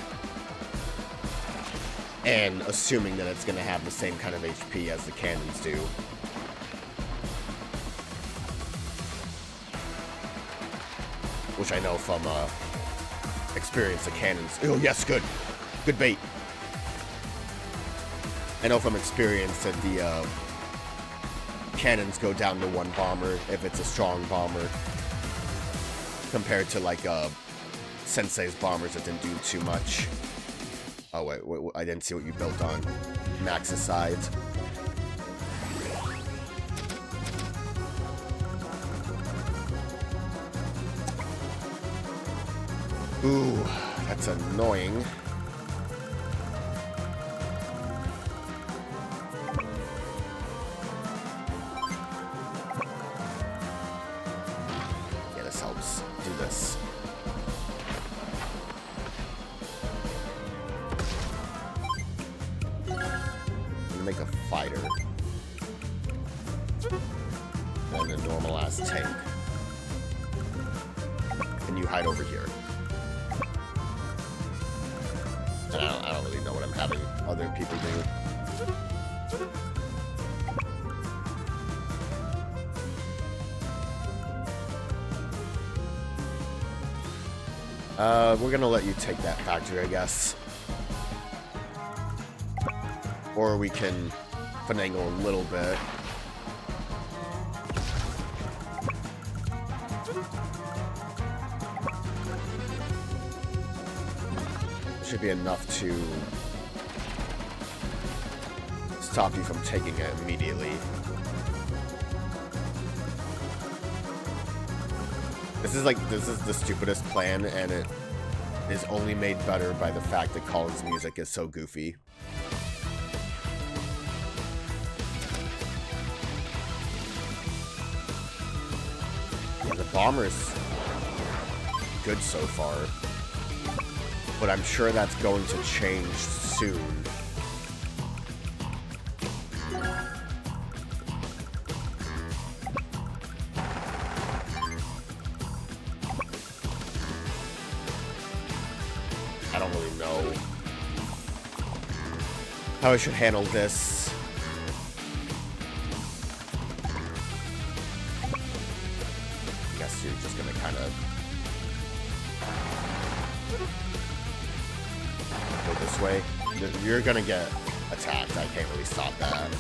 A: And assuming that it's going to have the same kind of HP as the cannons do. Which I know from experience, the cannons... Oh, yes, good. Good bait. I know from experience that the cannons go down to 1 bomber if it's a strong bomber. Compared to, like, Sensei's bombers that didn't do too much. Oh, wait, I didn't see what you built on Max's sides. Ooh, that's annoying. Yeah, this helps. Do this. Make a fighter and a normal ass tank, and you hide over here. And I don't really know what I'm having other people do. We're gonna let you take that factory, I guess. Or we can finagle a little bit. Should be enough to stop you from taking it immediately. This is the stupidest plan, and it is only made better by the fact that Colin's music is so goofy. Yeah, the bomber's good so far, but I'm sure that's going to change soon. I don't really know how I should handle this. I guess you're just gonna kind of go this way. You're gonna get attacked. I can't really stop that.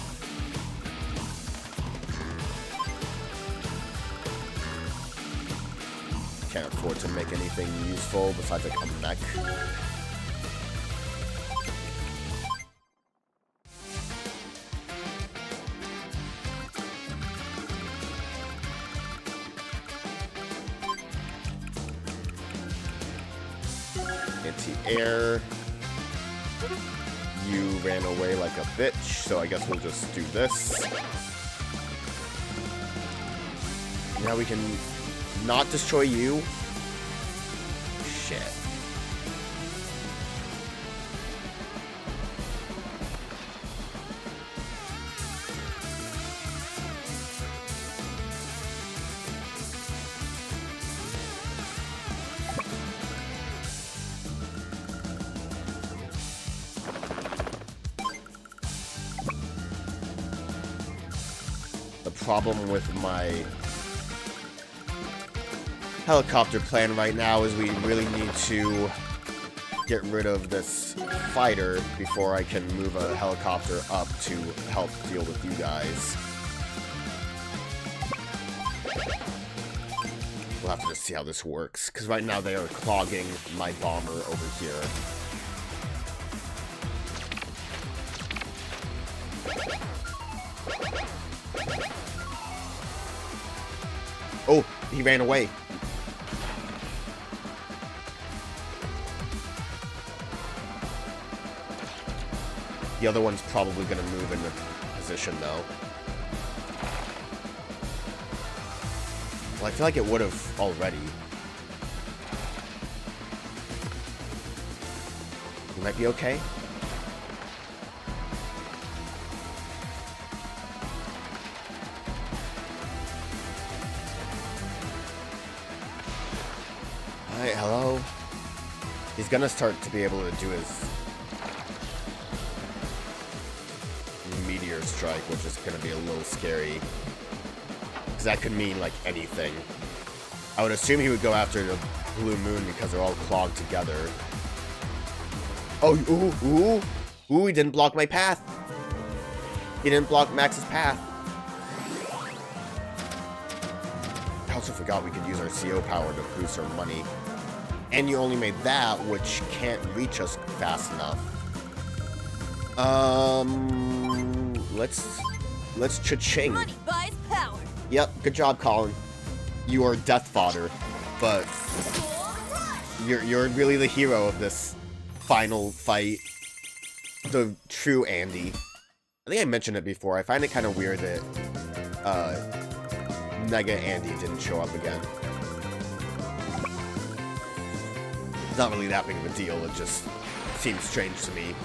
A: Can't afford to make anything useful besides like a mech. Anti-air. You ran away like a bitch, so I guess we'll just do this. Now we can not destroy you. Shit. The problem with my helicopter plan right now is we really need to get rid of this fighter before I can move a helicopter up to help deal with you guys. We'll have to just see how this works, because right now they are clogging my bomber over here. Oh, he ran away. The other one's probably going to move into position, though. Well, I feel like it would have already. You might be okay. Alright, hello. He's going to start to be able to do his meteor strike, which is going to be a little scary. Because that could mean, like, anything. I would assume he would go after the blue moon because they're all clogged together. Oh, ooh, he didn't block my path. He didn't block Max's path. I also forgot we could use our CO power to boost our money. And you only made that, which can't reach us fast enough. Let's cha-ching.
E: Money buys power.
A: Yep, good job, Colin. You are death fodder, but you're really the hero of this final fight. The true Andy. I think I mentioned it before. I find it kind of weird that Mega Andy didn't show up again. It's not really that big of a deal. It just seems strange to me.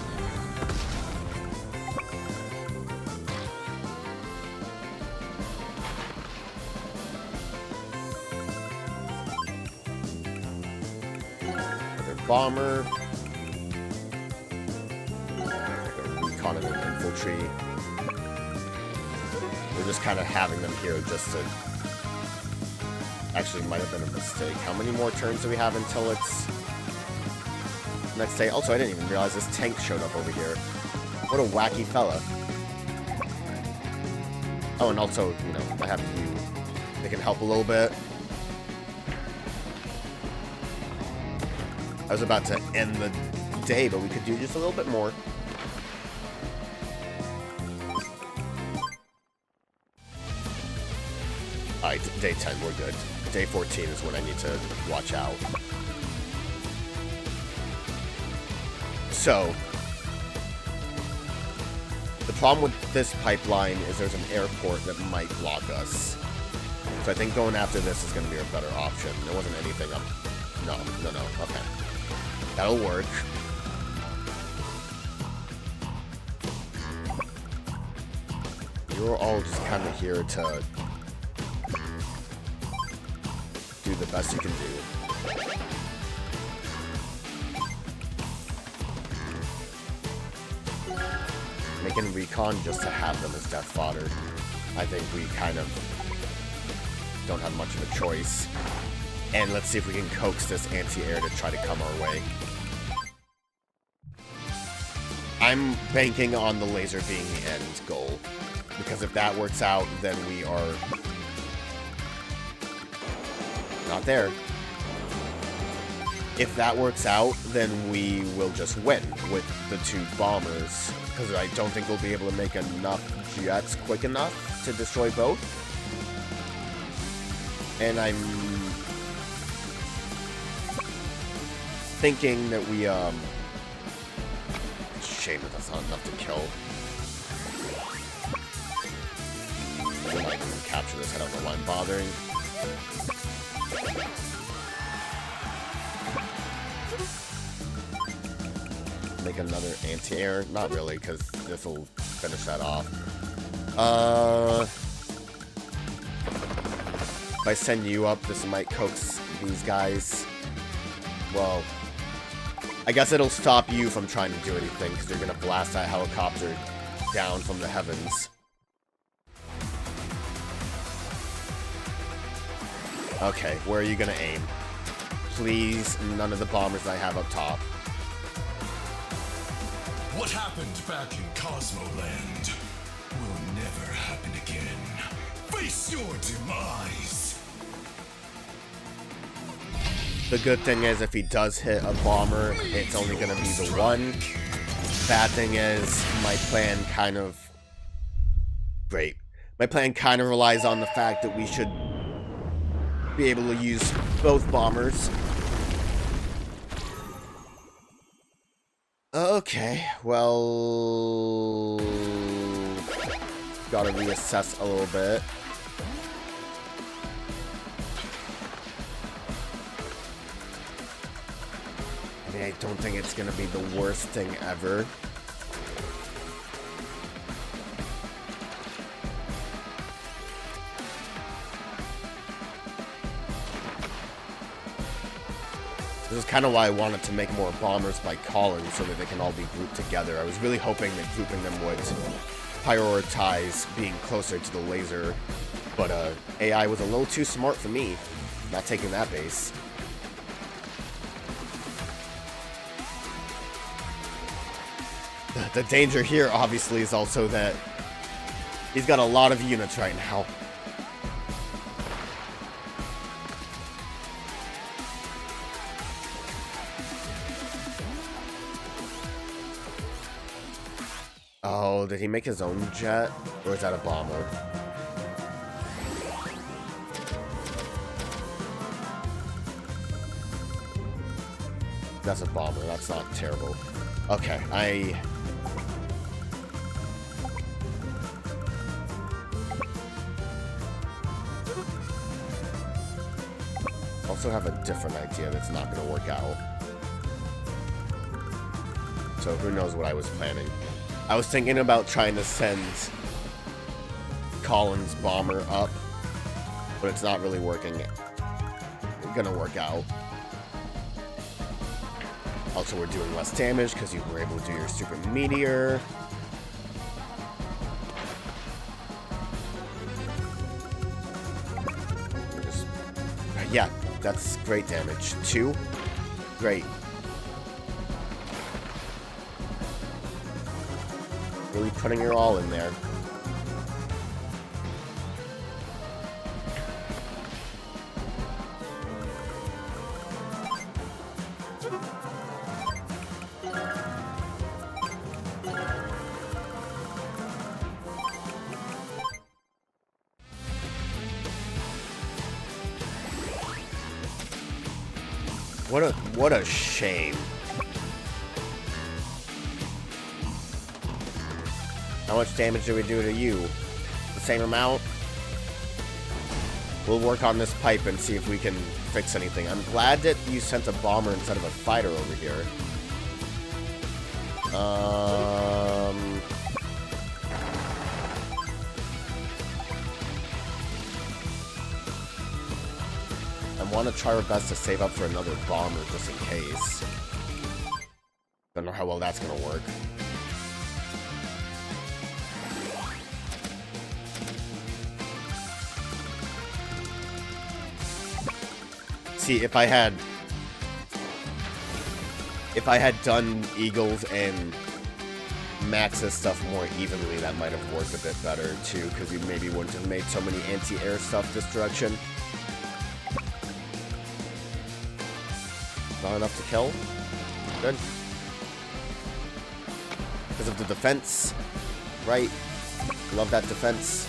A: Bomber. recon and an infantry. We're just kind of having them here just to... Actually, might have been a mistake. How many more turns do we have until it's... next day? Also, I didn't even realize this tank showed up over here. What a wacky fella. Oh, and also, you know, I have you. They can help a little bit. I was about to end the day, but we could do just a little bit more. Alright, day 10, we're good. Day 14 is when I need to watch out. So, the problem with this pipeline is there's an airport that might block us. So I think going after this is going to be a better option. There wasn't anything up... No. Okay. That'll work. You're all just kind of here to do the best you can do. Making recon just to have them as death fodder. I think we kind of don't have much of a choice. And let's see if we can coax this anti-air to try to come our way. I'm banking on the laser being the end goal. Because if that works out, then we are not there. If that works out, then we will just win with the 2 bombers. Because I don't think we'll be able to make enough jets quick enough to destroy both. And I'm thinking that we, shame that that's not enough to kill. I might even capture this, I don't know why I'm bothering. Make another anti-air? Not really, because this will finish that off. If I send you up, this might coax these guys. Well, I guess it'll stop you from trying to do anything, because you're going to blast that helicopter down from the heavens. Okay, where are you going to aim? Please, none of the bombers I have up top.
D: What happened back in Cosmoland will never happen again. Face your demise!
A: The good thing is, if he does hit a bomber, it's only going to be the one. Bad thing is, my plan kind of... Great. My plan kind of relies on the fact that we should be able to use both bombers. Okay, well... Gotta reassess a little bit. I mean, I don't think it's gonna be the worst thing ever. This is kind of why I wanted to make more bombers by calling, so that they can all be grouped together. I was really hoping that grouping them would prioritize being closer to the laser, but AI was a little too smart for me, not taking that base. The danger here, obviously, is also that he's got a lot of units right now. Oh, did he make his own jet? Or is that a bomber? That's a bomber. That's not terrible. Okay, I also have a different idea that's not going to work out. So who knows what I was planning. I was thinking about trying to send Colin's bomber up, but it's not really gonna work out. Also, we're doing less damage because you were able to do your super meteor. Yeah, that's great damage. 2? Great. Really putting your all in there. What a shame. How much damage did we do to you? The same amount? We'll work on this pipe and see if we can fix anything. I'm glad that you sent a bomber instead of a fighter over here. I want to try our best to save up for another bomber just in case. Don't know how well that's gonna work. See, if I had done Eagles and Max's stuff more evenly, that might have worked a bit better too, because you maybe wouldn't have made so many anti-air stuff this direction. Not enough to kill. Good. Because of the defense. Right. Love that defense.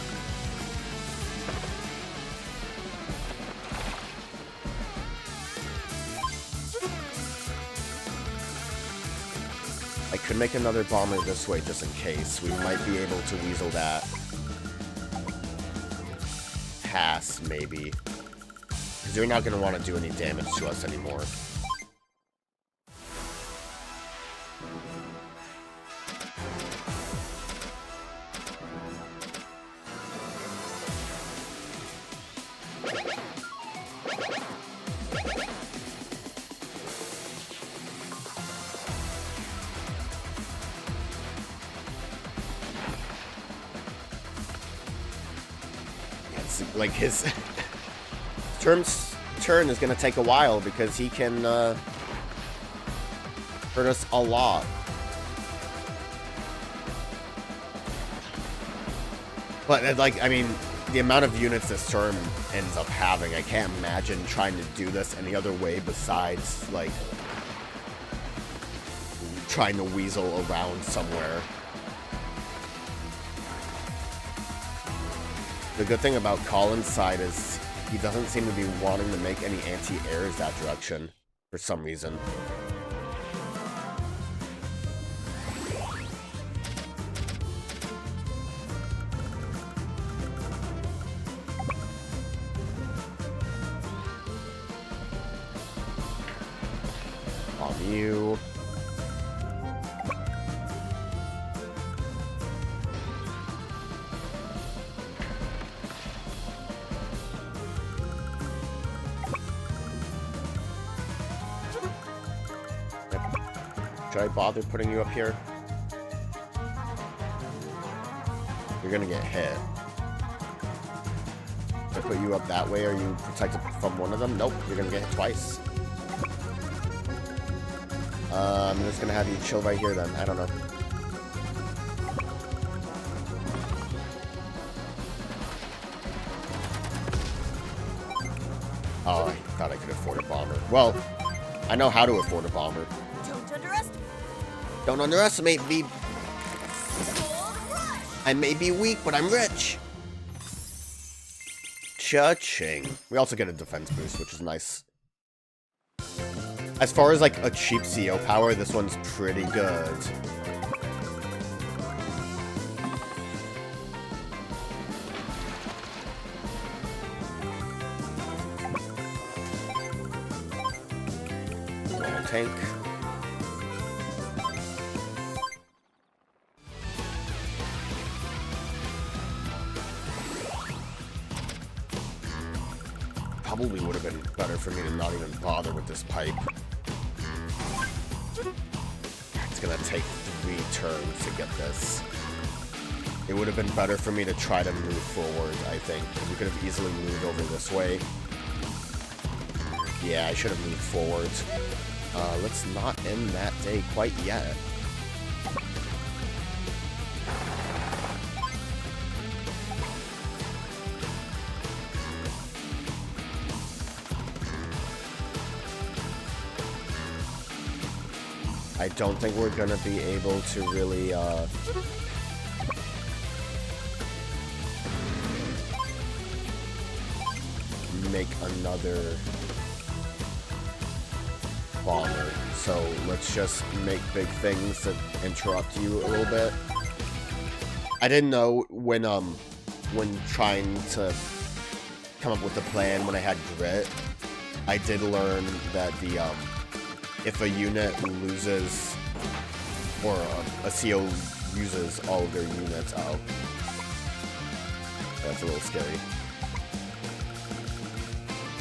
A: I could make another bomber this way just in case. We might be able to weasel that pass, maybe. Because you're not going to want to do any damage to us anymore. Like his Sturm's turn is going to take a while because he can hurt us a lot. But like, I mean, the amount of units that Sturm ends up having, I can't imagine trying to do this any other way besides like trying to weasel around somewhere. The good thing about Colin's side is he doesn't seem to be wanting to make any anti-airs that direction for some reason. On you. Should I bother putting you up here? You're gonna get hit. If I put you up that way, are you protected from one of them? Nope, you're gonna get hit twice. I'm just gonna have you chill right here then. I don't know. Oh, I thought I could afford a bomber. Well, I know how to afford a bomber. Don't underestimate me. I may be weak, but I'm rich. Cha-ching. We also get a defense boost, which is nice. As far as like a cheap CO power, this one's pretty good. Tank. Probably would have been better for me to not even bother with this pipe. It's gonna take 3 turns to get this. It would have been better for me to try to move forward, I think. We could have easily moved over this way. Yeah, I should have moved forward. Let's not end that day quite yet. I don't think we're gonna be able to really, make another bomber. So let's just make big things that interrupt you a little bit. I didn't know when trying to come up with a plan when I had grit, I did learn that the, if a unit loses, or a CO uses all of their units out, that's a little scary,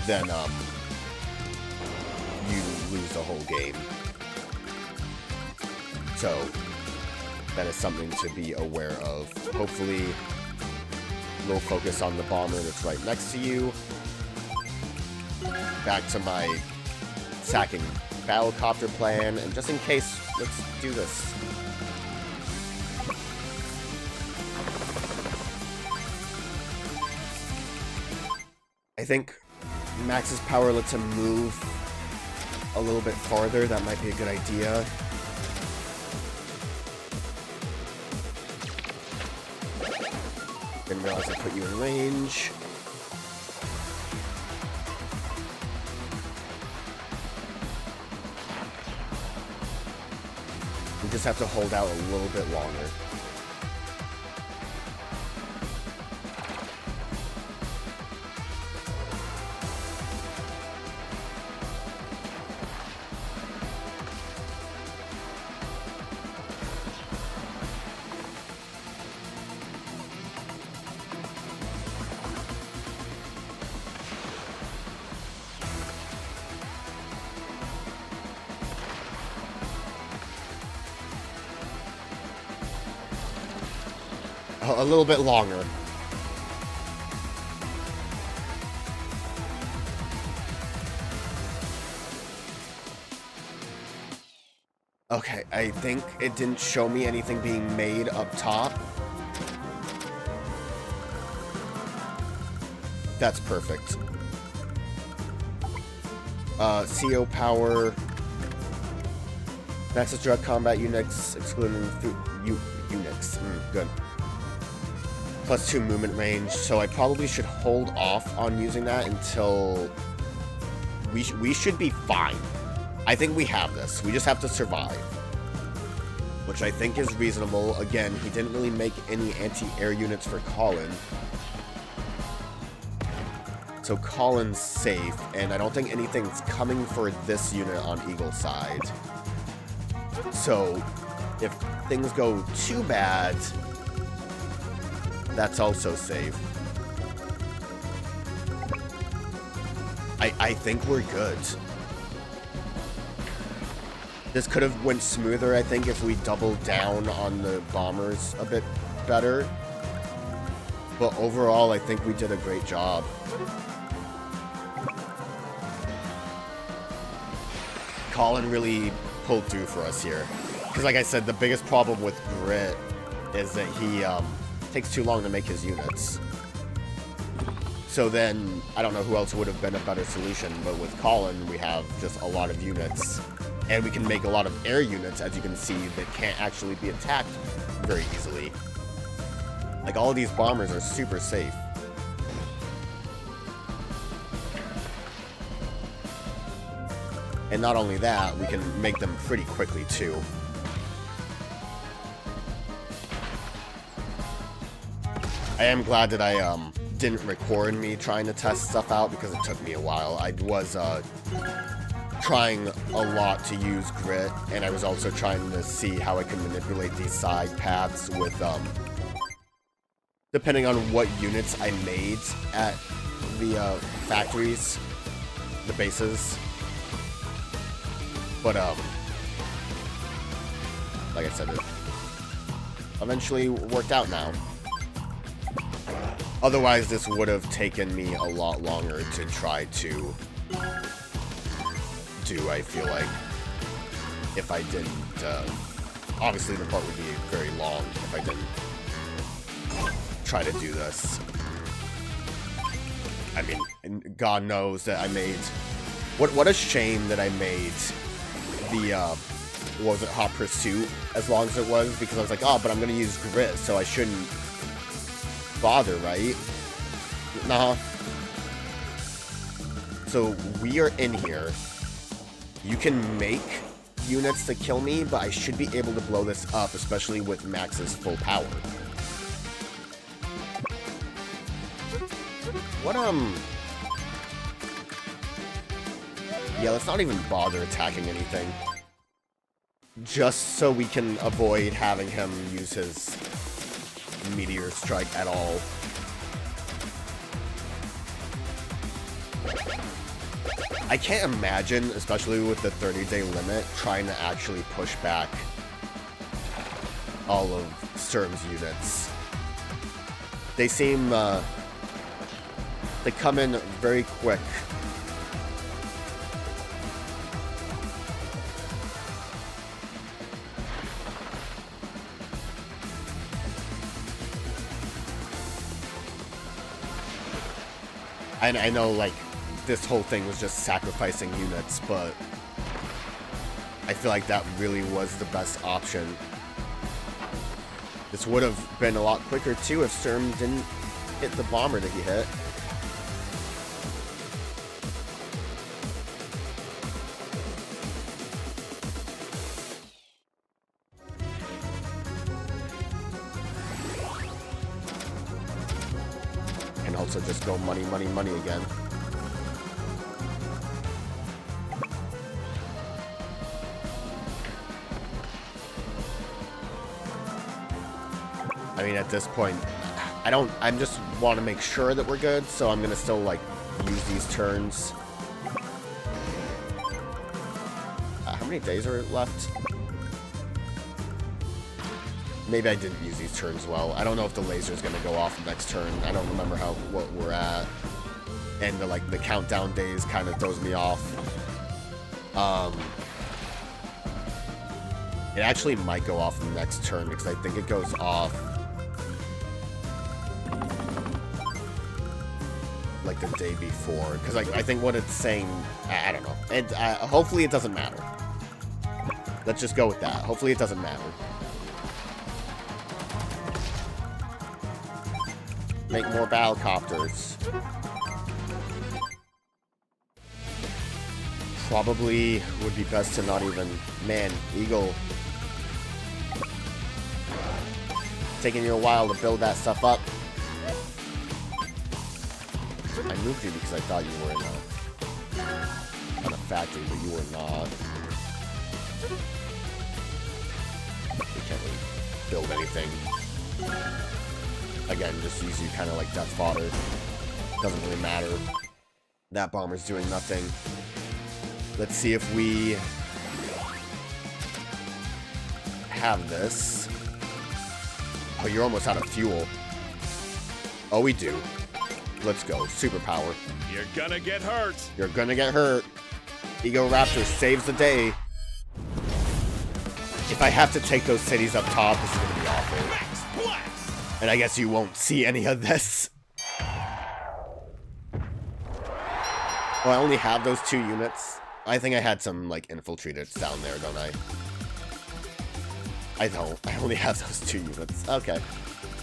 A: then, you lose the whole game. So, that is something to be aware of. Hopefully, we'll focus on the bomber that's right next to you. Back to my sacking battlecopter plan, and just in case, let's do this. I think Max's power lets him move a little bit farther. That might be a good idea. Didn't realize I put you in range. We just have to hold out a little bit longer. A little bit longer. Okay, I think it didn't show me anything being made up top. That's perfect. CO power. Max's drug combat units, excluding units. Good. +2 movement range, so I probably should hold off on using that until we should be fine. I think we have this. We just have to survive, which I think is reasonable. Again, he didn't really make any anti-air units for Colin, so Colin's safe, and I don't think anything's coming for this unit on Eagle's side. So if things go too bad, that's also safe. I think we're good. This could have went smoother, I think, if we doubled down on the bombers a bit better. But overall, I think we did a great job. Colin really pulled through for us here. Because like I said, the biggest problem with Grit is that he takes too long to make his units. So then, I don't know who else would have been a better solution, but with Colin, we have just a lot of units. And we can make a lot of air units, as you can see, that can't actually be attacked very easily. Like, all of these bombers are super safe. And not only that, we can make them pretty quickly, too. I am glad that I didn't record me trying to test stuff out, because it took me a while. I was trying a lot to use Grit, and I was also trying to see how I can manipulate these side paths with, depending on what units I made at the factories, the bases. But, like I said, it eventually worked out now. Otherwise, this would have taken me a lot longer to try to do, I feel like, if I didn't, obviously the part would be very long if I didn't try to do this. I mean, and God knows that I made, what a shame that I made the, what was it, Hot Pursuit as long as it was, because I was like, oh, but I'm gonna use Grit, so I shouldn't bother, right? Nah. So we are in here. You can make units to kill me, but I should be able to blow this up, especially with Max's full power. What, yeah, let's not even bother attacking anything. Just so we can avoid having him use his Meteor Strike at all. I can't imagine, especially with the 30-day limit, trying to actually push back all of Sturm's units. They seem, they come in very quick. I know, like, this whole thing was just sacrificing units, but I feel like that really was the best option. This would have been a lot quicker, too, if Sturm didn't hit the bomber that he hit. And also just go money, money, money again. I mean, at this point, I just want to make sure that we're good, so I'm going to still, like, use these turns. How many days are left? Maybe I didn't use these turns well. I don't know if the laser's going to go off next turn. I don't remember what we're at. And, the countdown days kind of throws me off. It actually might go off the next turn, because I think it goes off like the day before, because I think what it's saying, I don't know, and hopefully it doesn't matter. Let's just go with that. Hopefully it doesn't matter. Make more battlecopters. Probably would be best to not even, man, Eagle. Taking you a while to build that stuff up. I moved you because I thought you were in a factory, but you were not. We can't really build anything. Again, just use you kind of like death fodder. Doesn't really matter. That bomber's doing nothing. Let's see if we have this. Oh, you're almost out of fuel. Oh, we do. Let's go. Superpower.
E: You're gonna get hurt.
A: You're gonna get hurt. Ego Raptor saves the day. If I have to take those cities up top, this is gonna be awful. And I guess you won't see any of this. Oh, I only have those 2 units. I think I had some, like, infiltrators down there, don't I? I don't. I only have those 2 units. Okay.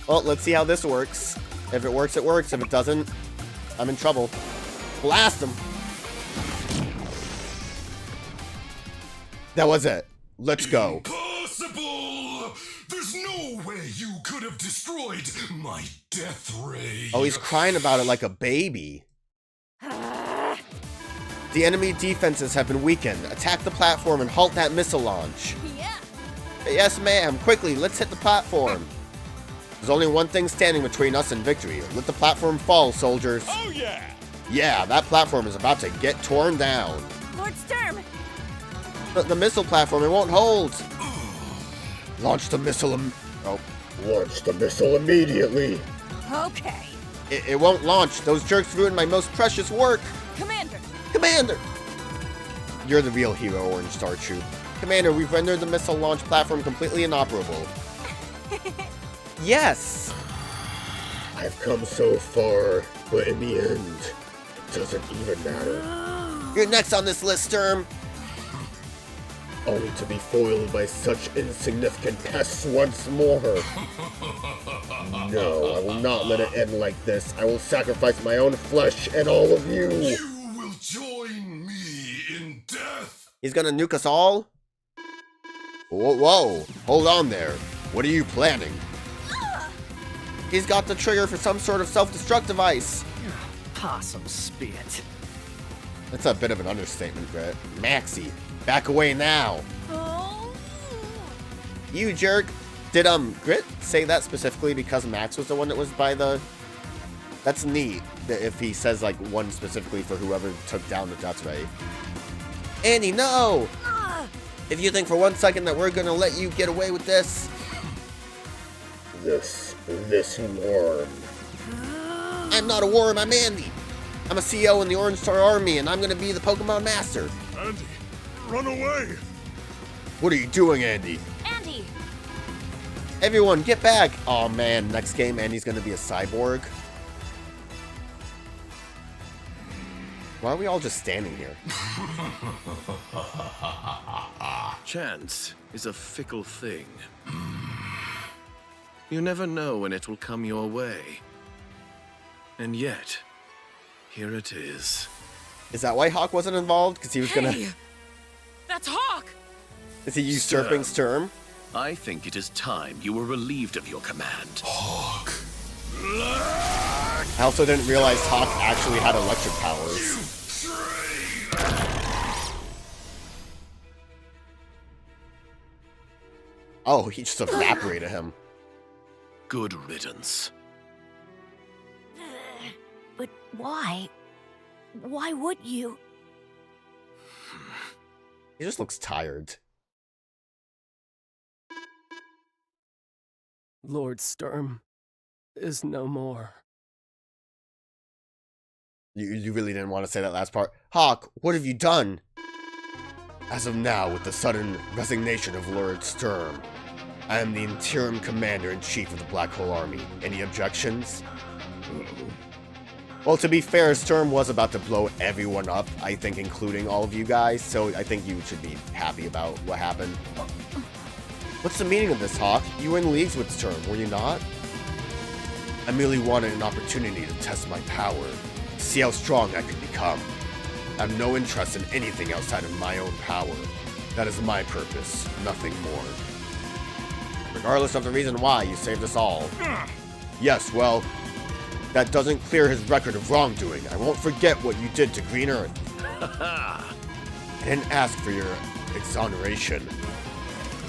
A: Well, let's see how this works. If it works, it works. If it doesn't, I'm in trouble. Blast them! That was it. Let's go.
D: Impossible! There's no way you could have destroyed my death ray.
A: Oh, he's crying about it like a baby. The enemy defenses have been weakened. Attack the platform and halt that missile launch.
C: Yeah.
A: Yes, ma'am. Quickly, let's hit the platform. There's only one thing standing between us and victory. Let the platform fall, soldiers.
E: Oh, yeah!
A: Yeah, that platform is about to get torn down.
C: Lord Sturm.
A: The missile platform, it won't hold. Launch the missile.
B: Launch the missile immediately.
C: Okay.
A: It won't launch. Those jerks ruined my most precious work.
C: Commander.
A: Commander! You're the real hero, Orange Star Troop. Commander, we've rendered the missile launch platform completely inoperable. Yes!
B: I've come so far, but in the end, it doesn't even matter.
A: You're next on this list, Sturm.
B: Only to be foiled by such insignificant pests once more. No, I will not let it end like this. I will sacrifice my own flesh and all of you.
D: You will join me in death.
A: He's gonna nuke us all? Whoa, hold on there. What are you planning? He's got the trigger for some sort of self-destruct device.
E: Possum spit.
A: That's a bit of an understatement, Grit. Maxie, back away now.
C: Oh.
A: You jerk. Did Grit say that specifically because Max was the one that was by the... That's neat, that if he says like one specifically for whoever took down the Death Ray. Andy, no! If you think for 1 second that we're gonna let you get away with this...
B: This worm.
A: I'm not a worm, I'm Andy. I'm a CO in the Orange Star Army, and I'm gonna be the Pokemon Master.
F: Andy, run away!
A: What are you doing, Andy?
C: Andy!
A: Everyone, get back! Oh man, next game Andy's gonna be a cyborg. Why are we all just standing here?
F: Chance is a fickle thing. You never know when it will come your way. And yet, here it is.
A: Is that why Hawk wasn't involved? Because he was gonna...
C: Hey! That's Hawk!
A: Is he usurping Sturm?
F: I think it is time you were relieved of your command.
D: Hawk.
A: I also didn't realize Hawk actually had electric powers. Oh, he just evaporated him.
F: Good riddance.
C: But why? Why would you?
A: He just looks tired.
E: Lord Sturm is no more.
A: You really didn't want to say that last part. Hawk, what have you done? As of now, with the sudden resignation of Lord Sturm, I am the interim commander-in-chief of the Black Hole Army. Any objections? Well, to be fair, Sturm was about to blow everyone up, I think including all of you guys, so I think you should be happy about what happened. What's the meaning of this, Hawk? You were in leagues with Sturm, were you not? I merely wanted an opportunity to test my power, to see how strong I could become. I have no interest in anything outside of my own power. That is my purpose, nothing more. Regardless of the reason why, you saved us all. Yes, well, that doesn't clear his record of wrongdoing. I won't forget what you did to Green Earth. I didn't ask for your exoneration.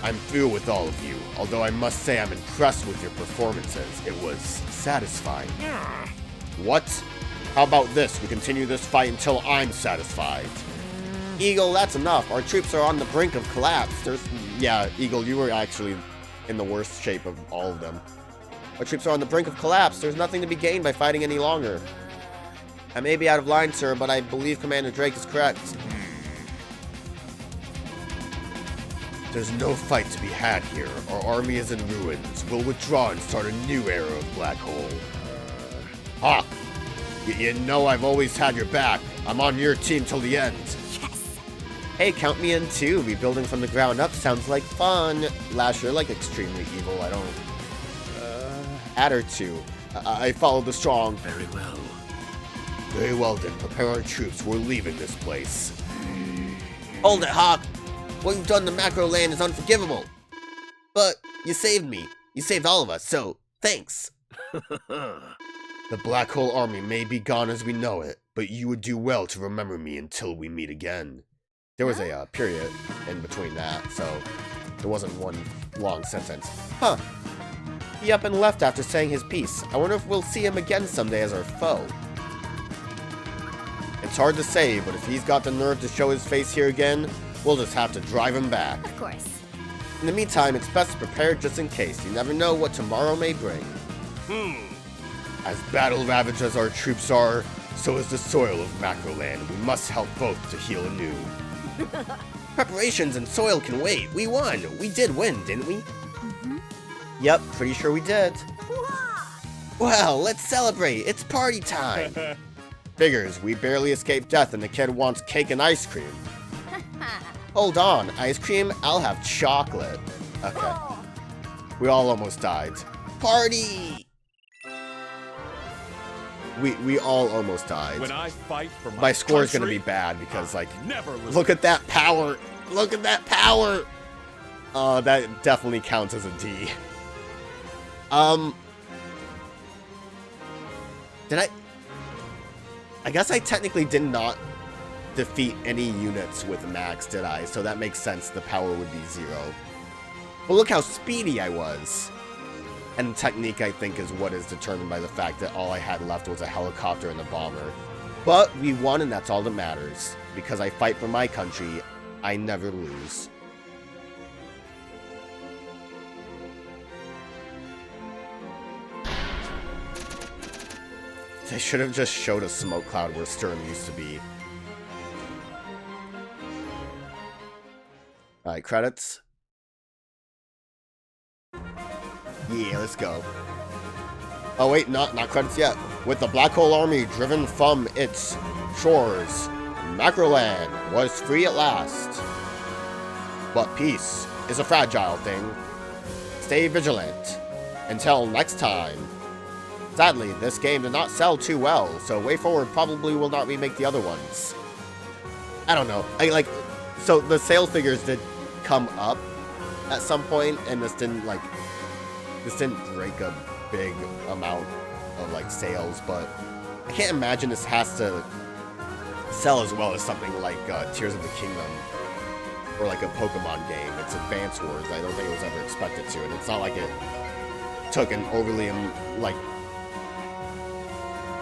A: I'm through with all of you, although I must say I'm impressed with your performances. It was satisfying. What? How about this? We continue this fight until I'm satisfied. Eagle, that's enough. Our troops are on the brink of collapse. Yeah, Eagle, you were actually in the worst shape of all of them. Our troops are on the brink of collapse. There's nothing to be gained by fighting any longer. I may be out of line, sir, but I believe Commander Drake is correct. There's no fight to be had here. Our army is in ruins. We'll withdraw and start a new era of Black Hole. Hawk, you know I've always had your back. I'm on your team till the end.
C: Yes!
A: Hey, count me in too. Rebuilding from the ground up sounds like fun. Lash, you're like extremely evil. I don't... add her to. I follow the strong.
F: Very well.
A: Very well then. Prepare our troops. We're leaving this place. Hold it, Hawk. What you've done to Macro Land is unforgivable. But you saved me. You saved all of us, so thanks. The Black Hole Army may be gone as we know it, but you would do well to remember me until we meet again. There was a period in between that, so there wasn't one long sentence. Huh. He up and left after saying his piece. I wonder if we'll see him again someday as our foe. It's hard to say, but if he's got the nerve to show his face here again, we'll just have to drive him back.
C: Of course.
A: In the meantime, it's best to prepare just in case. You never know what tomorrow may bring. As battle-ravaged as our troops are, so is the soil of Macroland. We must help both to heal anew. Preparations and soil can wait. We won. We did win, didn't we?
C: Mm-hmm.
A: Yep, pretty sure we did. Well, let's celebrate. It's party time. Figures, we barely escaped death and the kid wants cake and ice cream. Hold on, ice cream? I'll have chocolate. Okay. We all almost died. Party! We all almost died.
G: When I fight for
A: My score's gonna be
G: country,
A: bad because, like,
G: never lose.
A: look at that power! Look at that power! That definitely counts as a D. Did I guess I technically did not defeat any units with max, did I? So that makes sense, the power would be 0. But look how speedy I was! And technique, I think, is what is determined by the fact that all I had left was a helicopter and a bomber. But we won, and that's all that matters. Because I fight for my country, I never lose. They should have just showed a smoke cloud where Sturm used to be. Alright, credits. Yeah, let's go. Oh wait, not credits yet. With the Black Hole Army driven from its shores, Macroland was free at last. But peace is a fragile thing. Stay vigilant. Until next time. Sadly, this game did not sell too well, so WayForward probably will not remake the other ones. I don't know. So the sales figures did come up at some point, and this didn't break a big amount of, like, sales, but I can't imagine this has to sell as well as something like Tears of the Kingdom, or like a Pokemon game. It's Advance Wars. I don't think it was ever expected to, and it's not like it took an overly,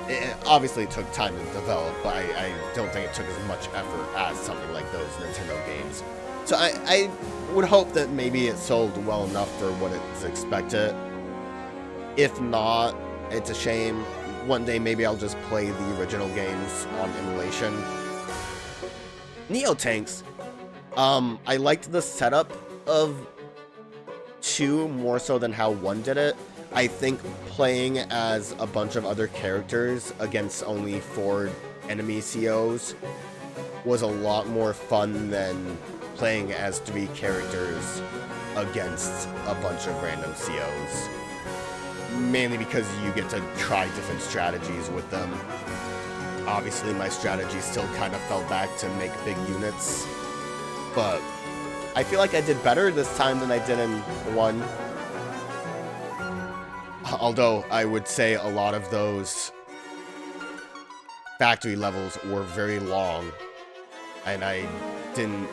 A: it obviously took time to develop, but I don't think it took as much effort as something like those Nintendo games. So I would hope that maybe it sold well enough for what it's expected. If not, it's a shame. One day maybe I'll just play the original games on emulation. Neotanks. I liked the setup of 2 more so than how 1 did it. I think playing as a bunch of other characters against only 4 enemy COs was a lot more fun than playing as 3 characters against a bunch of random COs. Mainly because you get to try different strategies with them. Obviously, my strategy still kind of fell back to make big units, but I feel like I did better this time than I did in 1. Although, I would say a lot of those factory levels were very long, and I didn't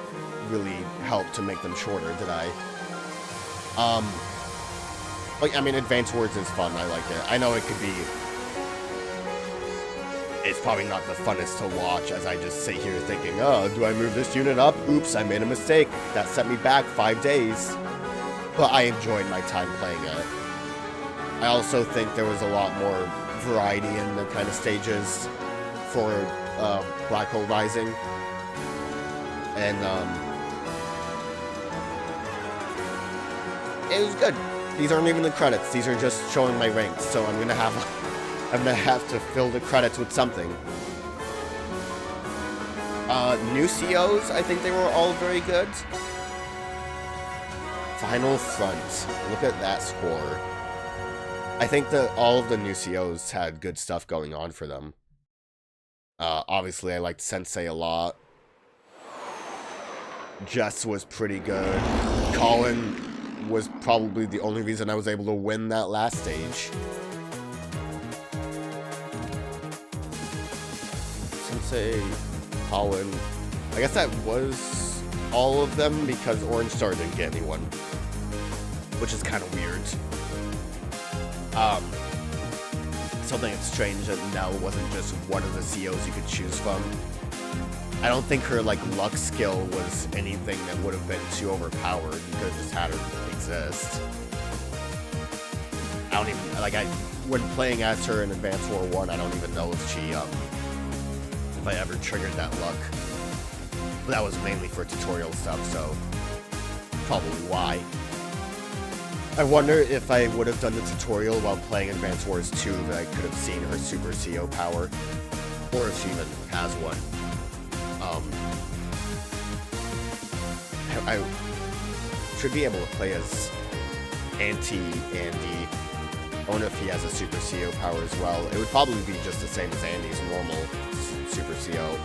A: really help to make them shorter, did I? Advance Wars is fun, I like it. I know it could be... It's probably not the funnest to watch as I just sit here thinking, oh, do I move this unit up? Oops, I made a mistake. That set me back 5 days. But I enjoyed my time playing it. I also think there was a lot more variety in the kind of stages for Black Hole Rising. And it was good. These aren't even the credits. These are just showing my ranks. So I'm gonna have to fill the credits with something. New COs, I think they were all very good. Final Front. Look at that score. I think that all of the new COs had good stuff going on for them. Obviously, I liked Sensei a lot. Jess was pretty good. Colin was probably the only reason I was able to win that last stage. Sensei, Colin. I guess that was all of them because Orange Star didn't get anyone, which is kind of weird. Something that's strange that Nell wasn't just one of the COs you could choose from. I don't think her, like, luck skill was anything that would have been too overpowered. You could have just had her exist. I don't even, when playing as her in Advance War 1, I don't even know if she, if I ever triggered that luck. But that was mainly for tutorial stuff, so probably why. I wonder if I would have done the tutorial while playing Advance Wars 2 that I could have seen her Super CO power. Or if she even has one. I should be able to play as Andy. I wonder if he has a Super CO power as well. It would probably be just the same as Andy's normal Super CO.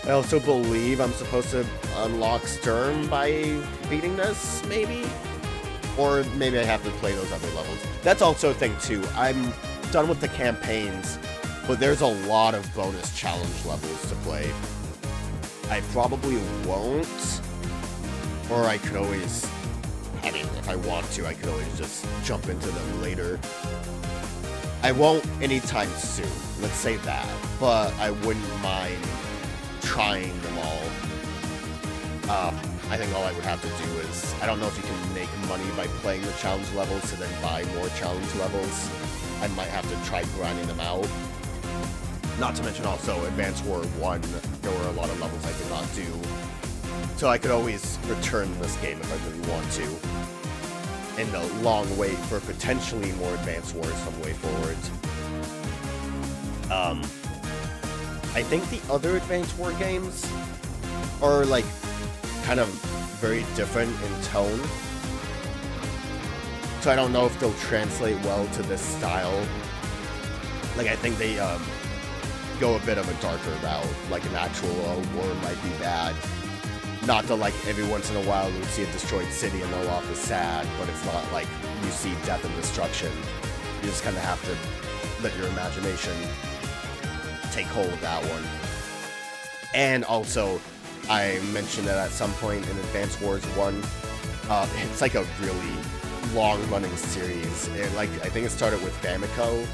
A: I also believe I'm supposed to unlock Sturm by beating this, maybe? Or maybe I have to play those other levels. That's also a thing, too. I'm done with the campaigns, but there's a lot of bonus challenge levels to play. I probably won't, or I could always, I mean, if I want to, I could always just jump into them later. I won't anytime soon, let's say that, but I wouldn't mind trying them all. I think all I would have to do is, I don't know if you can make money by playing the challenge levels to then buy more challenge levels. I might have to try grinding them out. Not to mention also, Advance War 1, there were a lot of levels I did not do. So I could always return this game if I really want to. In the long wait for potentially more Advance Wars some way forward. I think the other Advance War games are, like, kind of very different in tone. So I don't know if they'll translate well to this style. Like, I think they, go a bit of a darker route, like an actual war might be bad. Not that, like, every once in a while you see a destroyed city and Olaf is sad, but it's not like you see death and destruction. You just kind of have to let your imagination take hold of that one. And also, I mentioned that at some point in Advance Wars 1, it's like a really long-running series. And, like, I think it started with Famicom.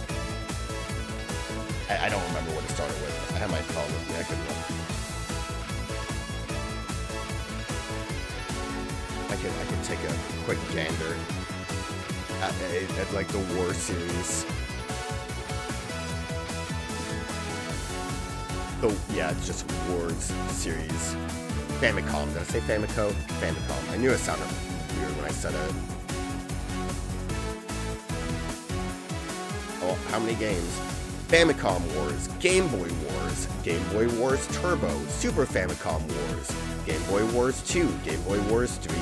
A: I don't remember what it started with. I have my phone with me. I couldn't remember. I can take a quick gander at like the War series. Yeah, it's just Wars series. Famicom. Did I say Famicom? Famicom. I knew it sounded weird when I said it. Oh, how many games? Famicom Wars, Game Boy Wars, Game Boy Wars Turbo, Super Famicom Wars, Game Boy Wars 2, Game Boy Wars 3,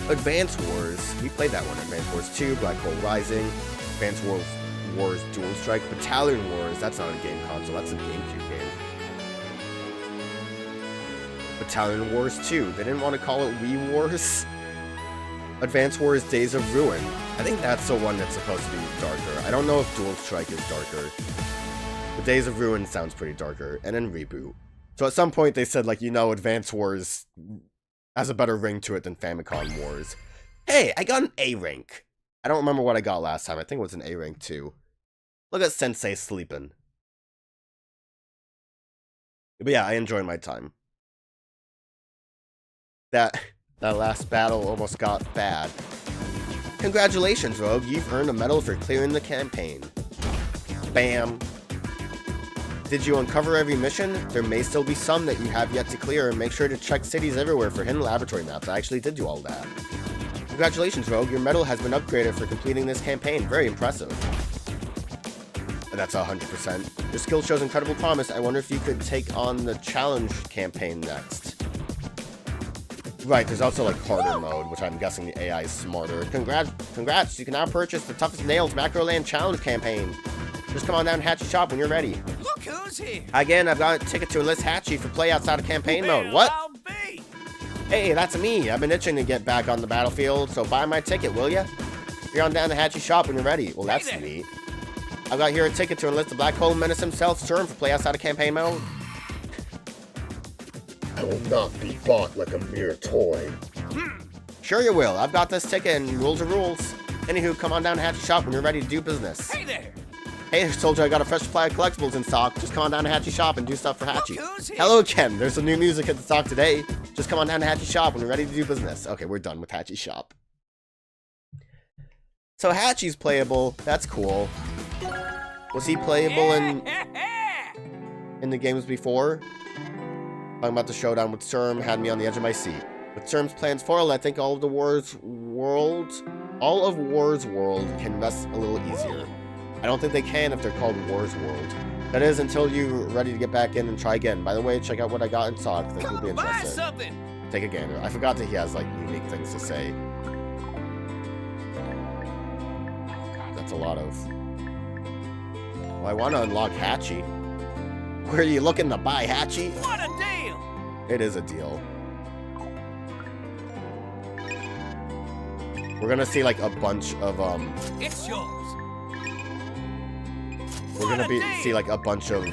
A: Advance Wars, we played that one, Advance Wars 2, Black Hole Rising, Advance Wars Dual Strike, Battalion Wars, that's not a game console, that's a GameCube game. Battalion Wars 2, they didn't want to call it Wii Wars. Advance Wars Days of Ruin, I think that's the one that's supposed to be darker. I don't know if Dual Strike is darker. The Days of Ruin sounds pretty darker, and then ReBoot. So at some point they said, like, you know, Advance Wars has a better ring to it than Famicom Wars. Hey, I got an A rank. I don't remember what I got last time. I think it was an A rank too. Look at Sensei sleeping. But yeah, I enjoyed my time. That last battle almost got bad. Congratulations, Rogue. You've earned a medal for clearing the campaign. Bam. Did you uncover every mission? There may still be some that you have yet to clear, and make sure to check cities everywhere for hidden laboratory maps. I actually did do all that. Congratulations, Rogue. Your medal has been upgraded for completing this campaign. Very impressive. And that's 100%. Your skill shows incredible promise. I wonder if you could take on the challenge campaign next. Right, there's also like harder mode, which I'm guessing the AI is smarter. Congrats! You can now purchase the Toughest Nails Macroland Challenge campaign. Just come on down to Hatchy Shop when you're ready.
G: Look who's here!
A: Again, I've got a ticket to enlist Hatchy for play outside of campaign mode. What? Hey, that's me. I've been itching to get back on the battlefield, so buy my ticket, will ya? You're on down to Hatchy Shop when you're ready. Well, that's neat. I've got here a ticket to enlist the Black Hole Menace himself, Sturm, for play outside of campaign mode.
B: I will not be bought like a mere toy.
A: Sure you will. I've got this ticket and rules are rules. Anywho, come on down to Hatchy Shop when you're ready to do business.
G: Hey there!
A: Hey, soldier, I got a fresh supply of collectibles in stock. Just come on down to Hatchy Shop and do stuff for Hatchy. Hello, Ken. There's some new music at the stock today. Just come on down to Hatchy Shop when you're ready to do business. Okay, we're done with Hatchy Shop. So Hatchy's playable. That's cool. Was he playable in the games before? Talking about the showdown with Sturm had me on the edge of my seat. With Sturm's plans foiled, I think all of War's world can rest a little easier. I don't think they can if they're called War's World. That is, until you're ready to get back in and try again. By the way, check out what I got in stock. I think you'll be interested. Take a gander. I forgot that he has, like, unique things to say. That's a lot of... Well, I want to unlock Hatchie. Where are you looking to buy, Hatchie?
C: What a deal!
A: It is a deal. We're gonna see, like, a bunch of,
C: It's yours.
A: We're gonna see, like, a bunch of,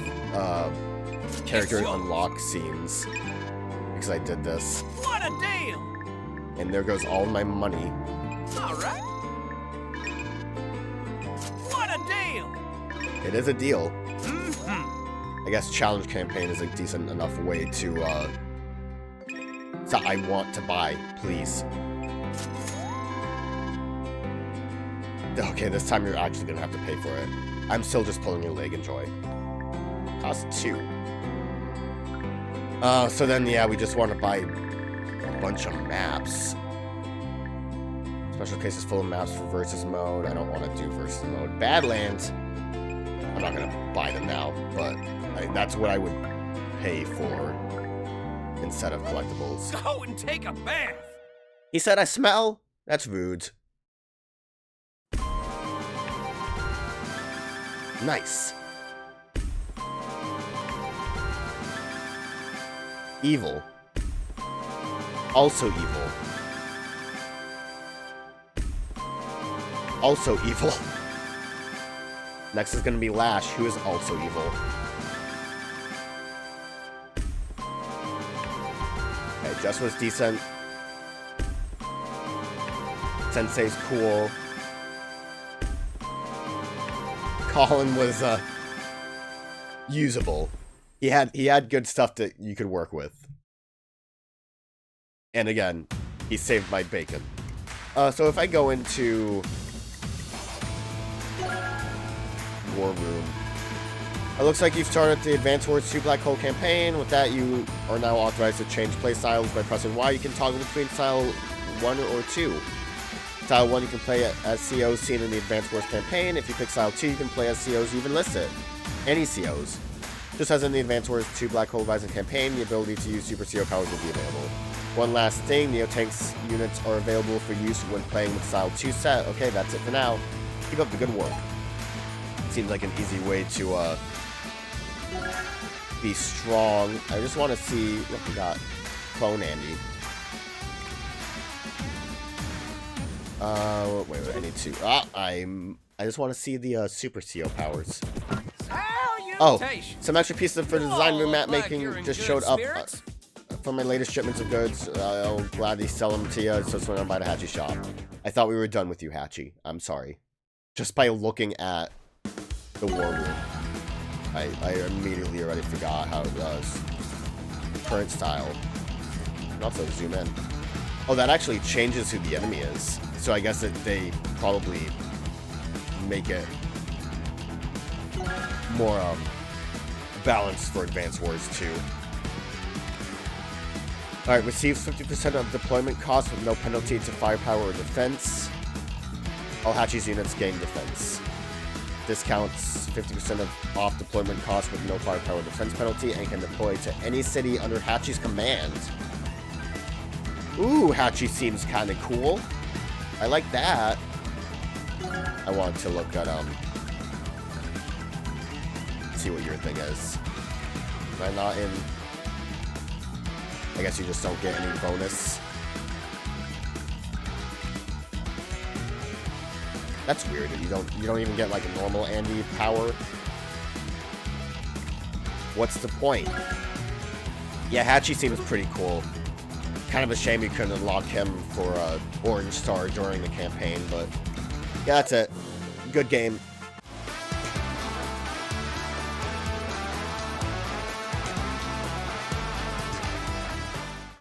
A: character unlock scenes. Because I did this.
C: What a deal!
A: And there goes all my money.
C: Alright. What a deal!
A: It is a deal. I guess challenge campaign is a decent enough way to, so I want to buy, please. Okay, this time you're actually gonna have to pay for it. I'm still just pulling your leg, enjoy. Cost 2. So then, yeah, we just want to buy a bunch of maps. Special cases full of maps for versus mode. I don't want to do versus mode. Badlands. I'm not gonna buy them now, but that's what I would pay for instead of collectibles.
C: Go and take a bath!
A: He said I smell? That's rude. Nice. Evil. Also evil. Also evil. Next is gonna be Lash, who is also evil. Okay, Just was decent. Sensei's cool. Colin was usable. He had good stuff that you could work with. And again, he saved my bacon. So if I go into War Room, it looks like you've started the Advance Wars 2 Black Hole campaign. With that, you are now authorized to change play styles by pressing Y. You can toggle between style 1 or 2. Style 1 you can play as COs seen in the Advance Wars campaign. If you pick Style 2, you can play as COs even listed. Any COs. Just as in the Advance Wars 2 Black Hole Rising campaign, the ability to use Super CO powers will be available. One last thing, Neotanks units are available for use when playing with Style 2 set. Okay, that's it for now. Keep up the good work. Seems like an easy way to be strong. I just want to see what we got. Clone Andy. Wait, I need to. I just want to see the Super CO powers. Oh, some extra pieces for the design room map making just showed up for my latest shipments of goods. I'll gladly sell them to you, so swing on by the Hatchie shop. I thought we were done with you, Hatchie. I'm sorry. Just by looking at the War Room, I immediately already forgot how it does. Current style. And also zoom in. Oh, that actually changes who the enemy is. So I guess that they probably make it more balanced for Advance Wars 2. Alright, receives 50% of deployment costs with no penalty to firepower or defense. All Hatchie's units gain defense. Discounts 50% of off deployment costs with no firepower or defense penalty and can deploy to any city under Hatchie's command. Ooh, Hatchie seems kind of cool. I like that. I want to look at, see what your thing is. Am I not in? I guess you just don't get any bonus. That's weird. You don't even get like a normal Andy power. What's the point? Yeah, Hatchie seems pretty cool. Kind of a shame you couldn't unlock him for Orange Star during the campaign, but yeah, that's it. Good game.